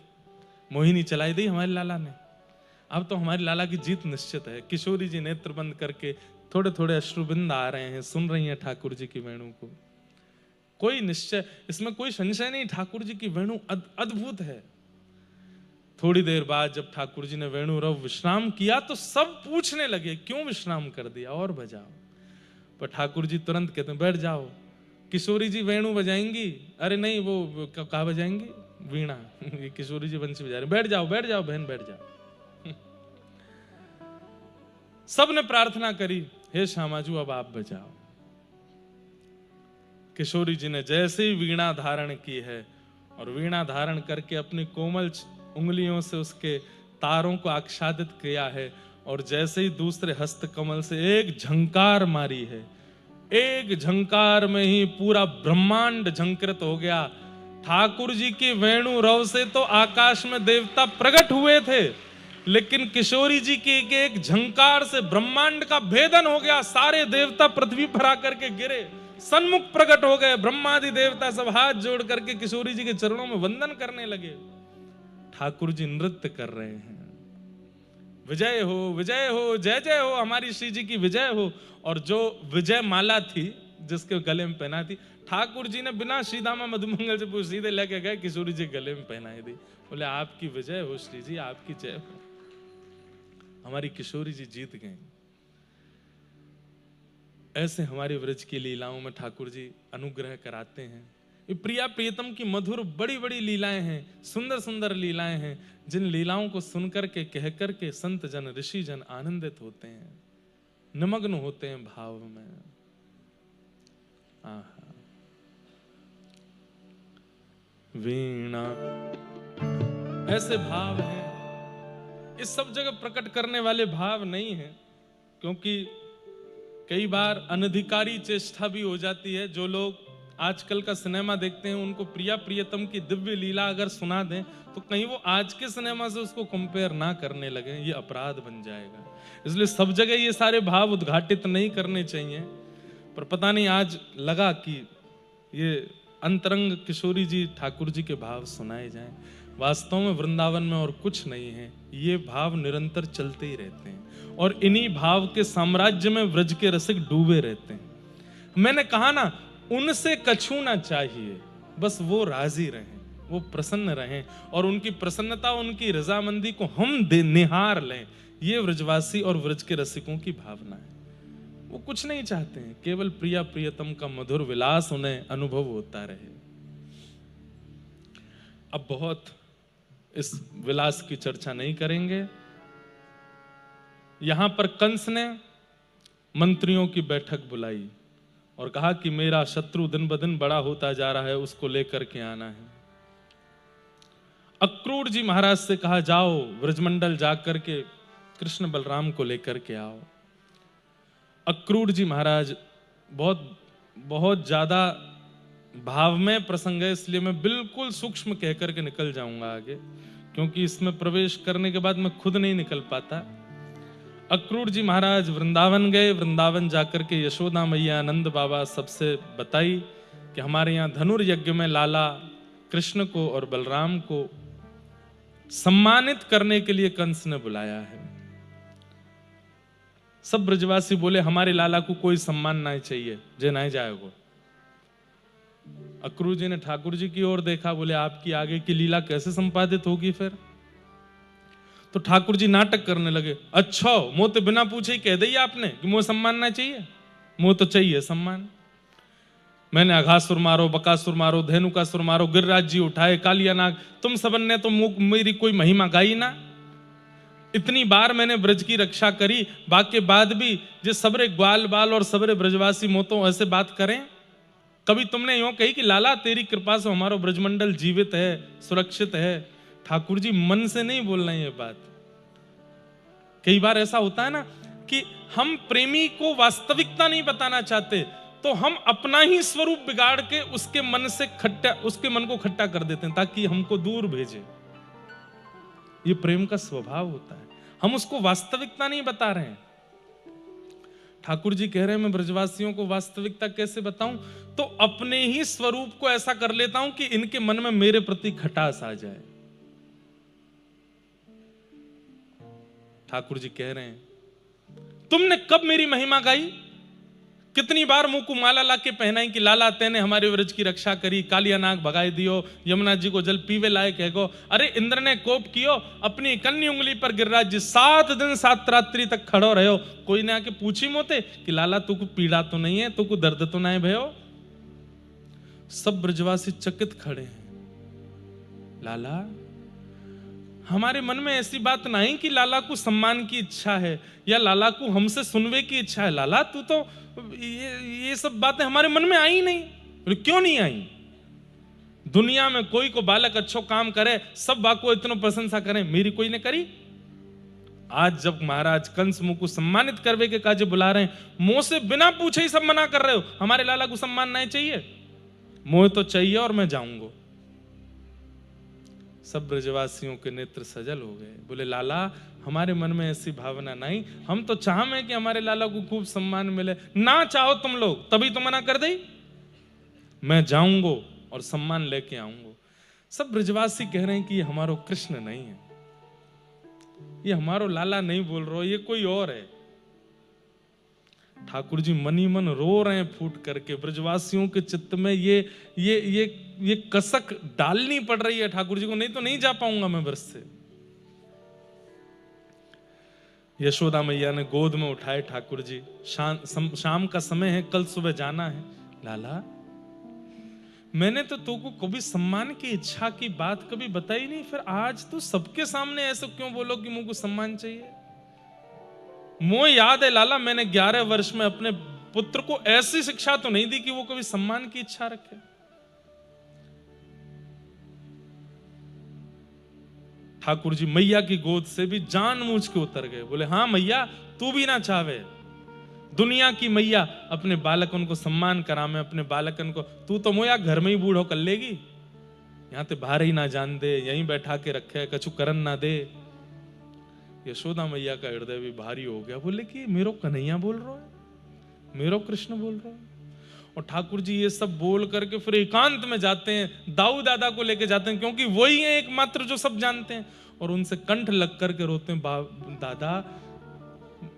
मोहिनी चलाई दी हमारे लाला ने। अब तो हमारे लाला की जीत निश्चित है। किशोरी जी नेत्र बंद करके थोड़े थोड़े अश्रुबिंद आ रहे हैं, सुन रही हैं ठाकुर जी की वेणु को। कोई निश्चय, इसमें कोई संशय नहीं, ठाकुर जी की वेणु अद्भुत है। थोड़ी देर बाद जब ठाकुर जी ने वेणु रव विश्राम किया तो सब पूछने लगे क्यों विश्राम कर दिया, और बजाओ। पर ठाकुर जी तुरंत कहते हैं बैठ जाओ। किशोरी जी वेणु बजाएंगी, अरे नहीं वो कहा बजाएंगी, वीणा। ये किशोरी जी बंसी बजा रहे, बैठ जाओ बैठ जाओ बहन बैठ जाओ। सब ने प्रार्थना करी, हे श्यामाजू अब आप बजाओ। किशोरी जी ने जैसे ही वीणा धारण की है और वीणा धारण करके अपनी कोमल उंगलियों से उसके तारों को आच्छादित किया है और जैसे ही दूसरे हस्त कमल से एक झंकार मारी है, एक झंकार में ही पूरा ब्रह्मांड झंकृत हो गया। ठाकुर जी की वेणु रव से तो आकाश में देवता प्रकट हुए थे, लेकिन किशोरी जी की एक झंकार से ब्रह्मांड का भेदन हो गया। सारे देवता पृथ्वी पर आकर के गिरे, सन्मुख प्रकट हो गए। ब्रह्मादि देवता सब हाथ जोड़ करके किशोरी जी के चरणों में वंदन करने लगे। ठाकुर जी नृत्य कर रहे हैं, विजय हो जय जय हो, हमारी श्री जी की विजय हो। और जो विजय माला थी जिसके गले में पहना थी, ठाकुर जी ने बिना श्रीदामा मधुमंगल से पूछ सीधे लेके गए किशोरी जी गले में पहनाई दी। बोले आपकी विजय हो श्री जी, आपकी जय हो। हमारी किशोरी जी जीत गए। ऐसे हमारे व्रज की लीलाओं में ठाकुर जी अनुग्रह कराते हैं। ये प्रिया प्रियतम की मधुर बड़ी बड़ी लीलाएं हैं, सुंदर सुंदर लीलाएं हैं, जिन लीलाओं को सुनकर के कह करके संत जन ऋषि जन आनंदित होते हैं, निमग्न होते हैं भाव में। आहा, वीणा ऐसे भाव हैं, इस सब जगह प्रकट करने वाले भाव नहीं है, क्योंकि कई बार अनधिकारी चेष्टा भी हो जाती है। जो लोग आजकल का सिनेमा देखते हैं उनको प्रिया प्रियतम की दिव्य लीला अगर सुना दें तो कहीं वो आज के सिनेमा से उसको कंपेयर ना करने लगे, ये अपराध बन जाएगा। इसलिए सब जगह ये सारे भाव उद्घाटित नहीं करने चाहिए। पर पता नहीं आज लगा कि ये अंतरंग किशोरी जी ठाकुर जी के भाव सुनाए जाएं। वास्तव में वृंदावन में और कुछ नहीं है, ये भाव निरंतर चलते ही रहते हैं और इन्हीं भाव के साम्राज्य में व्रज के रसिक डूबे रहते हैं। मैंने कहा ना, उनसे कछु ना चाहिए, बस वो राजी रहें, वो प्रसन्न रहें और उनकी प्रसन्नता, उनकी रजामंदी को हम निहार लें। ये व्रजवासी और व्रज के रसिकों की भावना है। वो कुछ नहीं चाहते हैं, केवल प्रिया प्रियतम का मधुर विलास उन्हें अनुभव होता रहे। अब बहुत इस विलास की चर्चा नहीं करेंगे। यहां पर कंस ने मंत्रियों की बैठक बुलाई और कहा कि मेरा शत्रु दिन ब दिन बड़ा होता जा रहा है, उसको लेकर के आना है। अक्रूर जी महाराज से कहा, जाओ व्रजमंडल जाकर के कृष्ण बलराम को लेकर के आओ। अक्रूर जी महाराज बहुत ज्यादा भाव में प्रसंग है, इसलिए मैं बिल्कुल सूक्ष्म कहकर के निकल जाऊंगा आगे, क्योंकि इसमें प्रवेश करने के बाद मैं खुद नहीं निकल पाता। अक्रूर जी महाराज वृंदावन गए। वृंदावन जाकर के यशोदा मैया, नंद बाबा सबसे बताई कि हमारे यहाँ धनुर्यज्ञ में लाला कृष्ण को और बलराम को सम्मानित करने के लिए कंस ने बुलाया है। सब ब्रजवासी बोले, हमारे लाला को कोई सम्मान नहीं चाहिए, जे नहीं जाएगो। अक्रूर जी ने ठाकुर जी की ओर देखा, बोले आपकी आगे की लीला कैसे संपादित होगी फिर? तो ठाकुर जी नाटक करने लगे, अच्छा मोह तो बिना पूछे ही कह दी आपने कि मोह सम्मान ना चाहिए, मोह तो चाहिए सम्मान। मैंने अघासुर मारो, बकासुर मारो, धेनुकासुर मारो, गिरिराज जी उठाए, कालिया नाग, तुम सबन ने तो मेरी कोई महिमा गाई ना। इतनी बार मैंने ब्रज की रक्षा करी, बाकी बाद भी जो सबरे ग्वाल बाल और सबरे ब्रजवासी मोतो ऐसे बात करें। कभी तुमने यूं कही कि लाला तेरी कृपा से हमारा ब्रजमंडल जीवित है, सुरक्षित है? ठाकुर जी मन से नहीं बोल रहे हैं ये बात। कई बार ऐसा होता है ना कि हम प्रेमी को वास्तविकता नहीं बताना चाहते, तो हम अपना ही स्वरूप बिगाड़ के उसके मन से खट्टा, उसके मन को खट्टा कर देते हैं ताकि हमको दूर भेजे। ये प्रेम का स्वभाव होता है, हम उसको वास्तविकता नहीं बता रहे हैं। ठाकुर जी कह रहे हैं मैं ब्रजवासियों को वास्तविकता कैसे बताऊं? तो अपने ही स्वरूप को ऐसा कर लेता हूं कि इनके मन में मेरे प्रति खटास आ जाए। ठाकुर जी कह रहे हैं तुमने कब मेरी महिमा गाई? कितनी बार मुंह को माला ला के पहनाई कि लाला तेने हमारे व्रज की रक्षा करी, कालिया नाग भगाई दियो, यमुना जी को जल पीवे लायक है गो। अरे इंद्र ने कोप कियो, अपनी कन्नी उंगली पर गिरिराज जी 7 दिन 7 रात्रि तक खड़ो रहो, कोई ने आके पूछी मोते कि लाला तू को पीड़ा तो नहीं है, तू को दर्द तो नहीं भयो? सब ब्रजवासी चकित खड़े हैं। लाला, हमारे मन में ऐसी बात नहीं कि लाला को सम्मान की इच्छा है या लाला को हमसे सुनवे की इच्छा है। लाला तू तो ये सब बातें हमारे मन में आई नहीं। क्यों नहीं आई? दुनिया में कोई को बालक अच्छो काम करे, सब बाको इतनो प्रशंसा करें, मेरी कोई ने करी? आज जब महाराज कंस मुंह को सम्मानित करवे के काजे बुला रहे हैं, मुंह से बिना पूछे ही सब मना कर रहे हो, हमारे लाला को सम्मान नहीं चाहिए? मोह तो चाहिए और मैं जाऊंगा। सब ब्रजवासियों के नेत्र सजल हो गए, बोले लाला हमारे मन में ऐसी भावना नहीं, हम तो चाहें कि हमारे लाला को खूब सम्मान मिले। ना चाहो तुम लोग तभी तो मना कर दे, मैं जाऊंगा और सम्मान लेके आऊंगा। सब ब्रजवासी कह रहे हैं कि ये हमारो कृष्ण नहीं है, ये हमारो लाला नहीं बोल रहा, ये कोई और है। ठाकुर जी मनी मन रो रहे हैं फूट करके। ब्रजवासियों के चित्त में ये कसक डालनी पड़ रही है ठाकुर जी को, नहीं तो नहीं जा पाऊंगा मैं ब्रज से। यशोदा मैया ने गोद में उठाए ठाकुर जी, शाम का समय है, कल सुबह जाना है। लाला, मैंने तो तुमको कभी सम्मान की इच्छा की बात कभी बताई नहीं, फिर आज तो सबके सामने ऐसे क्यों बोलो कि मुझको सम्मान चाहिए? मुझे याद है लाला, मैंने 11 वर्ष में अपने पुत्र को ऐसी शिक्षा तो नहीं दी कि वो कभी सम्मान की इच्छा रखे। ठाकुर जी मैया की गोद से भी जानबूझ के उतर गए, बोले हाँ मैया, तू भी ना चाहे दुनिया की मैया अपने बालकन को सम्मान करा, मैं अपने बालकन को, तू तो मोया घर में ही बूढ़ो कर लेगी, यहां ते बाहर ही ना जान दे, यहीं बैठा के रखे, कछु करन ना दे। यशोदा मैया का हृदय भी भारी हो गया, बोले कि मेरो कन्हैया बोल रहा है, मेरो कृष्ण बोल रहा है। और ठाकुर जी ये सब बोल करके फिर एकांत में जाते हैं, दाऊ दादा को लेके जाते हैं, क्योंकि वही है एकमात्र जो सब जानते हैं, और उनसे कंठ लग करके रोते हैं, दादा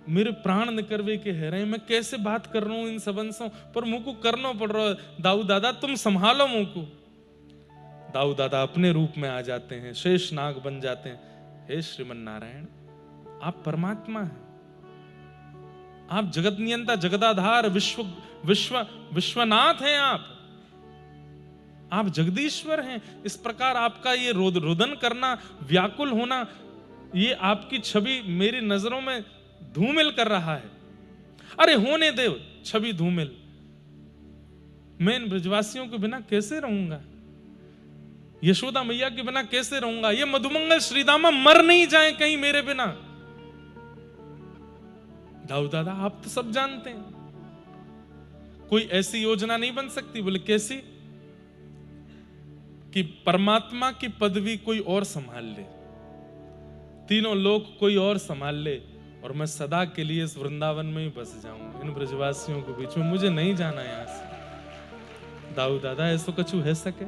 मेरे प्राण निकरवे के है रहे, मैं कैसे बात कर रहा हूं इन सबंसों पर, मुंह को करना पड़ रहा है, दाऊ दादा तुम संभालो मुंह को। दाऊ दादा अपने रूप में आ जाते हैं, शेष नाग बन जाते हैं। हे श्रीमन नारायण, आप परमात्मा हैं, आप जगत नियंता, जगदाधार, विश्वनाथ हैं, आप जगदीश्वर हैं। इस प्रकार आपका ये रुदन करना, व्याकुल होना, ये आपकी छवि मेरी नजरों में धूमिल कर रहा है। अरे होने दे छवि धूमिल, मैं इन ब्रजवासियों के बिना कैसे रहूंगा, यशोदा मैया के बिना कैसे रहूंगा, ये मधुमंगल श्रीदामा मर नहीं जाए कहीं मेरे बिना। दाऊ दादा आप तो सब जानते हैं, कोई ऐसी योजना नहीं बन सकती। बोले कैसी? कि परमात्मा की पदवी कोई और संभाल ले, तीनों लोग कोई और संभाल ले, और मैं सदा के लिए इस वृंदावन में ही बस जाऊं, इन ब्रजवासियों के बीच में, मुझे नहीं जाना यहां से। दाऊ दादा ऐसो कछु है सके?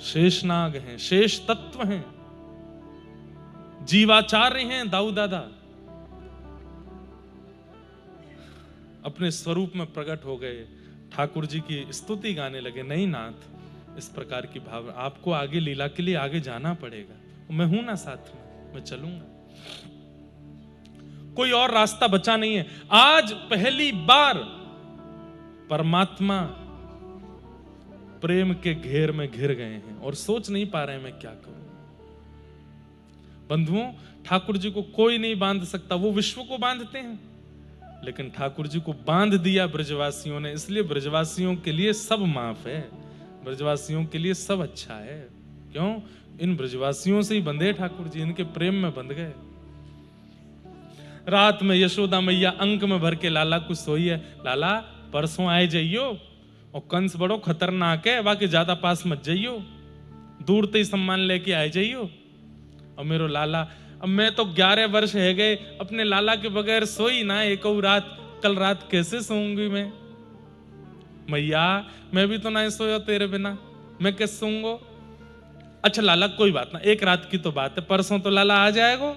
शेषनाग हैं, शेष तत्व हैं, जीवाचार्य हैं दाऊ दादा, अपने स्वरूप में प्रकट हो गए, ठाकुर जी की स्तुति गाने लगे। नहीं नाथ, इस प्रकार की भावना, आपको आगे लीला के लिए आगे जाना पड़ेगा, मैं हूं ना साथ में, मैं चलूंगा, कोई और रास्ता बचा नहीं है। आज पहली बार परमात्मा प्रेम के घेर में घिर गए हैं और सोच नहीं पा रहे हैं मैं क्या करूं। बंधुओं, ठाकुर जी को कोई नहीं बांध सकता, वो विश्व को बांधते हैं, लेकिन ठाकुर जी को बांध दिया ब्रजवासियों ने, इसलिए ब्रजवासियों के लिए सब माफ है, ब्रजवासियों के लिए सब अच्छा है। क्यों? इन ब्रजवासियों से ही बंधे ठाकुर जी, इनके प्रेम में बंध गए। रात में यशोदा मैया अंक में भर के लाला को सोई है, लाला परसों आए जाइयो, और कंस बड़ो खतरनाक है, बाकी ज्यादा पास मत जाइयो, दूर ते ही सम्मान लेके आए जाइयो। और मेरो लाला, अब मैं तो 11 वर्ष है गए अपने लाला के बगैर सोई ना एक रात, कल रात कैसे सोऊंगी मैं? मैया मैं भी तो नहीं सोया तेरे बिना, मैं कैसे सोऊंगो? अच्छा लाला कोई बात ना, एक रात की तो बात है, परसों तो लाला आ जाएगो?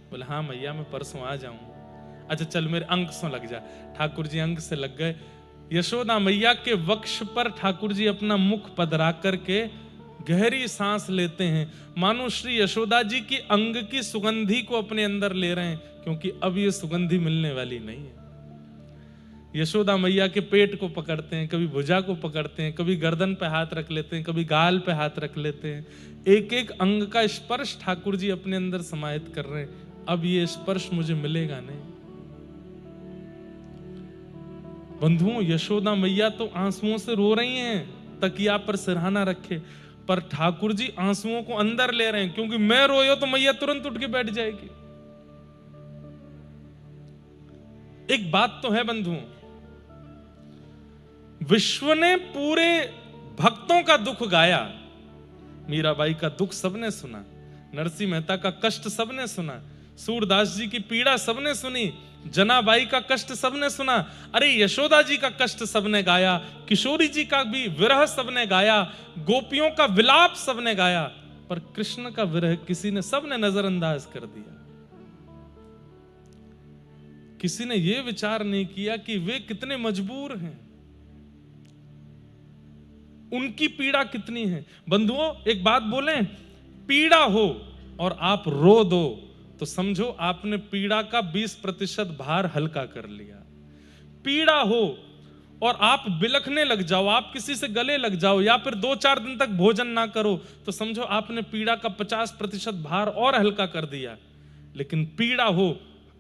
बोले हाँ मैया मैं परसों आ जाऊंगा। अच्छा चल मेरे अंक से लग जा। ठाकुर जी अंक से लग गए। यशोदा मैया के वक्ष पर ठाकुर जी अपना मुख पधरा करके गहरी सांस लेते हैं, मानो श्री यशोदा जी की अंग की सुगंधी को अपने अंदर ले रहे हैं, क्योंकि अब ये सुगंधी मिलने वाली नहीं है। यशोदा मैया के पेट को पकड़ते हैं, कभी भुजा को पकड़ते हैं, कभी गर्दन पे हाथ रख लेते हैं, कभी गाल पे हाथ रख लेते हैं, एक एक अंग का स्पर्श ठाकुर जी अपने अंदर समाहित कर रहे हैं। अब ये स्पर्श मुझे मिलेगा नहीं। बंधुओं, यशोदा मैया तो आंसुओं से रो रही हैं, तकिया पर सिरहाना रखे, पर ठाकुर जी आंसुओं को अंदर ले रहे हैं, क्योंकि मैं रोयो तो मैया तुरंत उठ के बैठ जाएगी। एक बात तो है बंधुओं, विश्व ने पूरे भक्तों का दुख गाया, मीराबाई का दुख सबने सुना, नरसिंह मेहता का कष्ट सबने सुना, सूरदास जी की पीड़ा सबने सुनी, जनाबाई का कष्ट सबने सुना, अरे यशोदा जी का कष्ट सबने गाया, किशोरी जी का भी विरह सबने गाया, गोपियों का विलाप सबने गाया, पर कृष्ण का विरह किसी ने, सबने नजरअंदाज कर दिया। किसी ने यह विचार नहीं किया कि वे कितने मजबूर हैं, उनकी पीड़ा कितनी है। बंधुओं एक बात बोलें, पीड़ा हो और आप रो दो तो समझो आपने पीड़ा का 20% भार हल्का कर लिया। पीड़ा हो और आप बिलखने लग जाओ, आप किसी से गले लग जाओ, या फिर 2-4 दिन तक भोजन ना करो, तो समझो आपने पीड़ा का 50% भार और हल्का कर दिया। लेकिन पीड़ा हो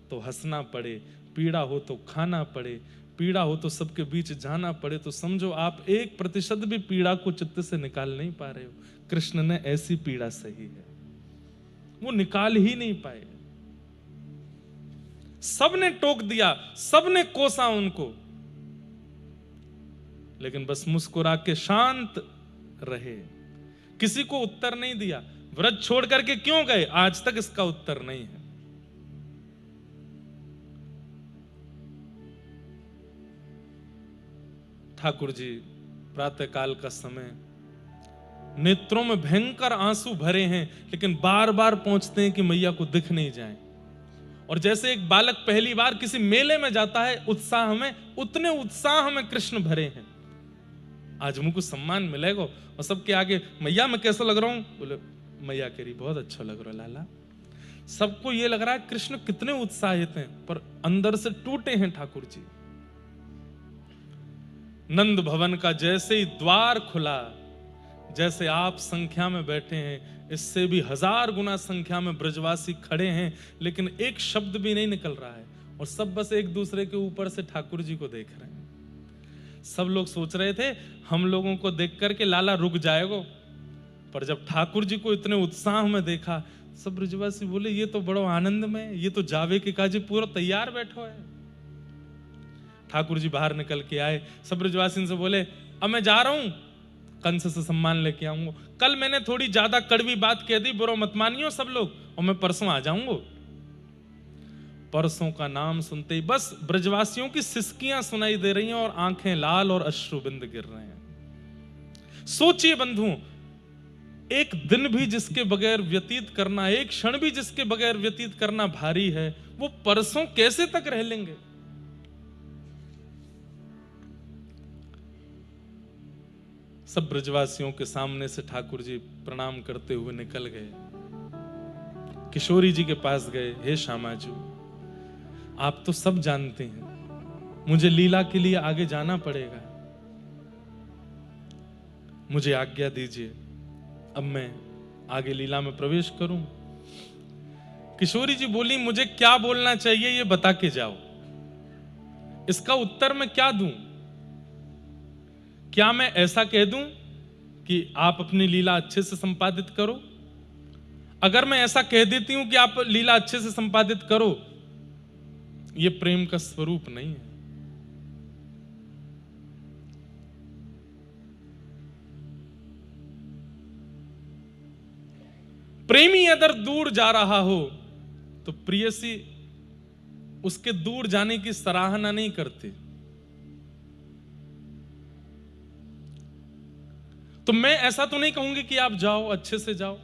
तो हंसना पड़े, पीड़ा हो तो खाना पड़े, पीड़ा हो तो सबके बीच जाना पड़े, तो समझो आप 1% भी पीड़ा को चित्त से निकाल नहीं पा रहे हो। कृष्ण ने ऐसी पीड़ा सही है, वो निकाल ही नहीं पाए। सबने टोक दिया, सबने कोसा उनको, लेकिन बस मुस्कुरा के शांत रहे, किसी को उत्तर नहीं दिया। व्रत छोड़ करके क्यों गए, आज तक इसका उत्तर नहीं है। ठाकुर जी प्रातः काल का समय, नेत्रों में भयंकर आंसू भरे हैं, लेकिन बार बार पहुंचते हैं कि मैया को दिख नहीं जाए। और जैसे एक बालक पहली बार किसी मेले में जाता है उत्साह में, उतने उत्साह में कृष्ण भरे हैं। आज मुझको सम्मान मिलेगा और सबके आगे मैया मैं कैसा लग रहा हूं, बोले मैया कह रही बहुत अच्छा लग रहा है लाला। सबको ये लग रहा है कृष्ण कितने उत्साहित हैं, पर अंदर से टूटे हैं ठाकुर जी। नंद भवन का जैसे ही द्वार खुला, जैसे आप संख्या में बैठे हैं, इससे भी 1000 गुना संख्या में ब्रजवासी खड़े हैं, लेकिन एक शब्द भी नहीं निकल रहा है और सब बस एक दूसरे के ऊपर से ठाकुर जी को देख रहे हैं। सब लोग सोच रहे थे हम लोगों को देख करके लाला रुक जाएगा, पर जब ठाकुर जी को इतने उत्साह में देखा, सब ब्रजवासी बोले ये तो बड़ो आनंद में, ये तो जावे के काजे पूरा तैयार बैठो है। ठाकुर जी बाहर निकल के आए, सब ब्रजवासी से बोले अब मैं जा रहा हूं, कंस से सम्मान लेके आऊंगा। कल मैंने थोड़ी ज्यादा कड़वी बात कह दी, बुरा मत मानियो सब लोग, और मैं परसों आ जाऊंगा। परसों का नाम सुनते ही बस ब्रजवासियों की सिसकियां सुनाई दे रही हैं और आंखें लाल और अश्रुबिंद गिर रहे हैं। सोचिए बंधुओं, एक दिन भी जिसके बगैर व्यतीत करना, एक क्षण भी जिसके बगैर व्यतीत करना भारी है, वो परसों कैसे तक रह लेंगे। सब ब्रजवासियों के सामने से ठाकुर जी प्रणाम करते हुए निकल गए। किशोरी जी के पास गए, हे श्यामाजू आप तो सब जानते हैं, मुझे लीला के लिए आगे जाना पड़ेगा, मुझे आज्ञा दीजिए, अब मैं आगे लीला में प्रवेश करूं। किशोरी जी बोली मुझे क्या बोलना चाहिए ये बता के जाओ, इसका उत्तर मैं क्या दूं? क्या मैं ऐसा कह दूं कि आप अपनी लीला अच्छे से संपादित करो? अगर मैं ऐसा कह देती हूं कि आप लीला अच्छे से संपादित करो, ये प्रेम का स्वरूप नहीं है। प्रेमी अगर दूर जा रहा हो तो प्रियसी उसके दूर जाने की सराहना नहीं करती। तो मैं ऐसा तो नहीं कहूंगी कि आप जाओ, अच्छे से जाओ।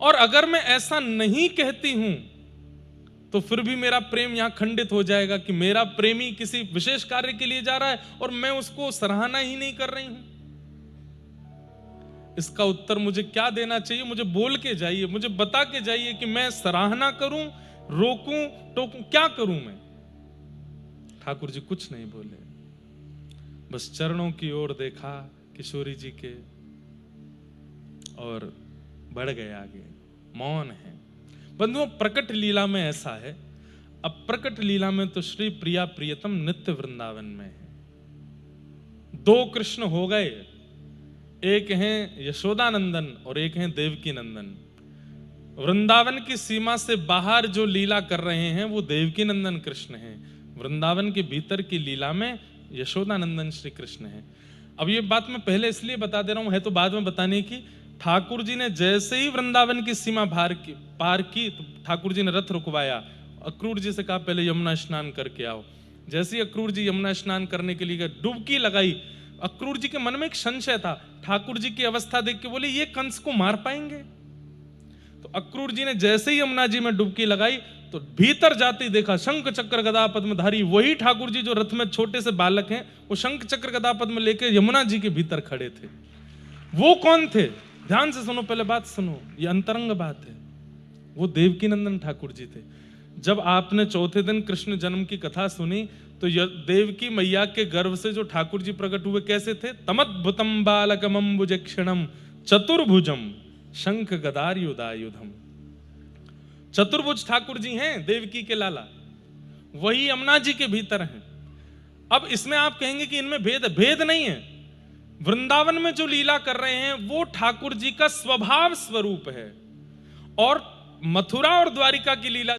और अगर मैं ऐसा नहीं कहती हूं तो फिर भी मेरा प्रेम यहां खंडित हो जाएगा कि मेरा प्रेमी किसी विशेष कार्य के लिए जा रहा है और मैं उसको सराहना ही नहीं कर रही हूं। इसका उत्तर मुझे क्या देना चाहिए? मुझे बोल के जाइए, मुझे बता के जाइए कि मैं सराहना करूं, रोकूं, टोकूं, क्या करूं मैं? ठाकुर जी कुछ नहीं बोले, बस चरणों की ओर देखा किशोरी जी के और बढ़ गए आगे, मौन है। बंधुओं, प्रकट लीला में ऐसा है। अब प्रकट लीला में तो श्री प्रिया प्रियतम नित्य वृंदावन में है। 2 कृष्ण हो गए, एक हैं यशोदानंदन और एक हैं देवकी नंदन। वृंदावन की सीमा से बाहर जो लीला कर रहे हैं वो देवकी नंदन कृष्ण हैं। वृंदावन के भीतर की लीला में यशोदानंदन श्री कृष्ण हैं। अब ये बात मैं पहले इसलिए बता दे रहा हूं, है तो बाद में बताने की। ठाकुर जी ने जैसे ही वृंदावन की सीमा पार की तो ठाकुर जी ने रथ रुकवाया, अक्रूर जी से कहा पहले यमुना स्नान करके आओ। जैसे ही अक्रूर जी यमुना स्नान करने के लिए डुबकी लगाई, अक्रूर जी के मन में एक संशय था। ठाकुर जी की अवस्था देख के बोले ये कंस को मार पाएंगे? तो अक्रूर जी ने जैसे ही यमुना जी में डुबकी लगाई तो भीतर जाते ही देखा शंख चक्र गदा पद्मधारी वही ठाकुर जी जो रथ में छोटे से बालक हैं, वो शंख चक्र गदा पद्म लेके यमुना जी के भीतर खड़े थे। वो कौन थे? ध्यान से सुनो, पहले बात सुनो, ये अंतरंग बात है। वो देवकी नंदन ठाकुर जी थे। जब आपने चौथे दिन कृष्ण जन्म की कथा सुनी तो देवकी मैया के गर्भ से जो ठाकुर जी प्रकट हुए कैसे थे? तमद्भुतम बालकमंबुजक्षणम चतुर्भुजम शंख गदायुधायुधम। चतुर्भुज ठाकुर जी हैं देवकी के लाला, वही यमुना जी के भीतर हैं। अब इसमें आप कहेंगे कि इनमें भेद नहीं है। वृंदावन में जो लीला कर रहे हैं वो ठाकुर जी का स्वभाव स्वरूप है, और मथुरा और द्वारिका की लीला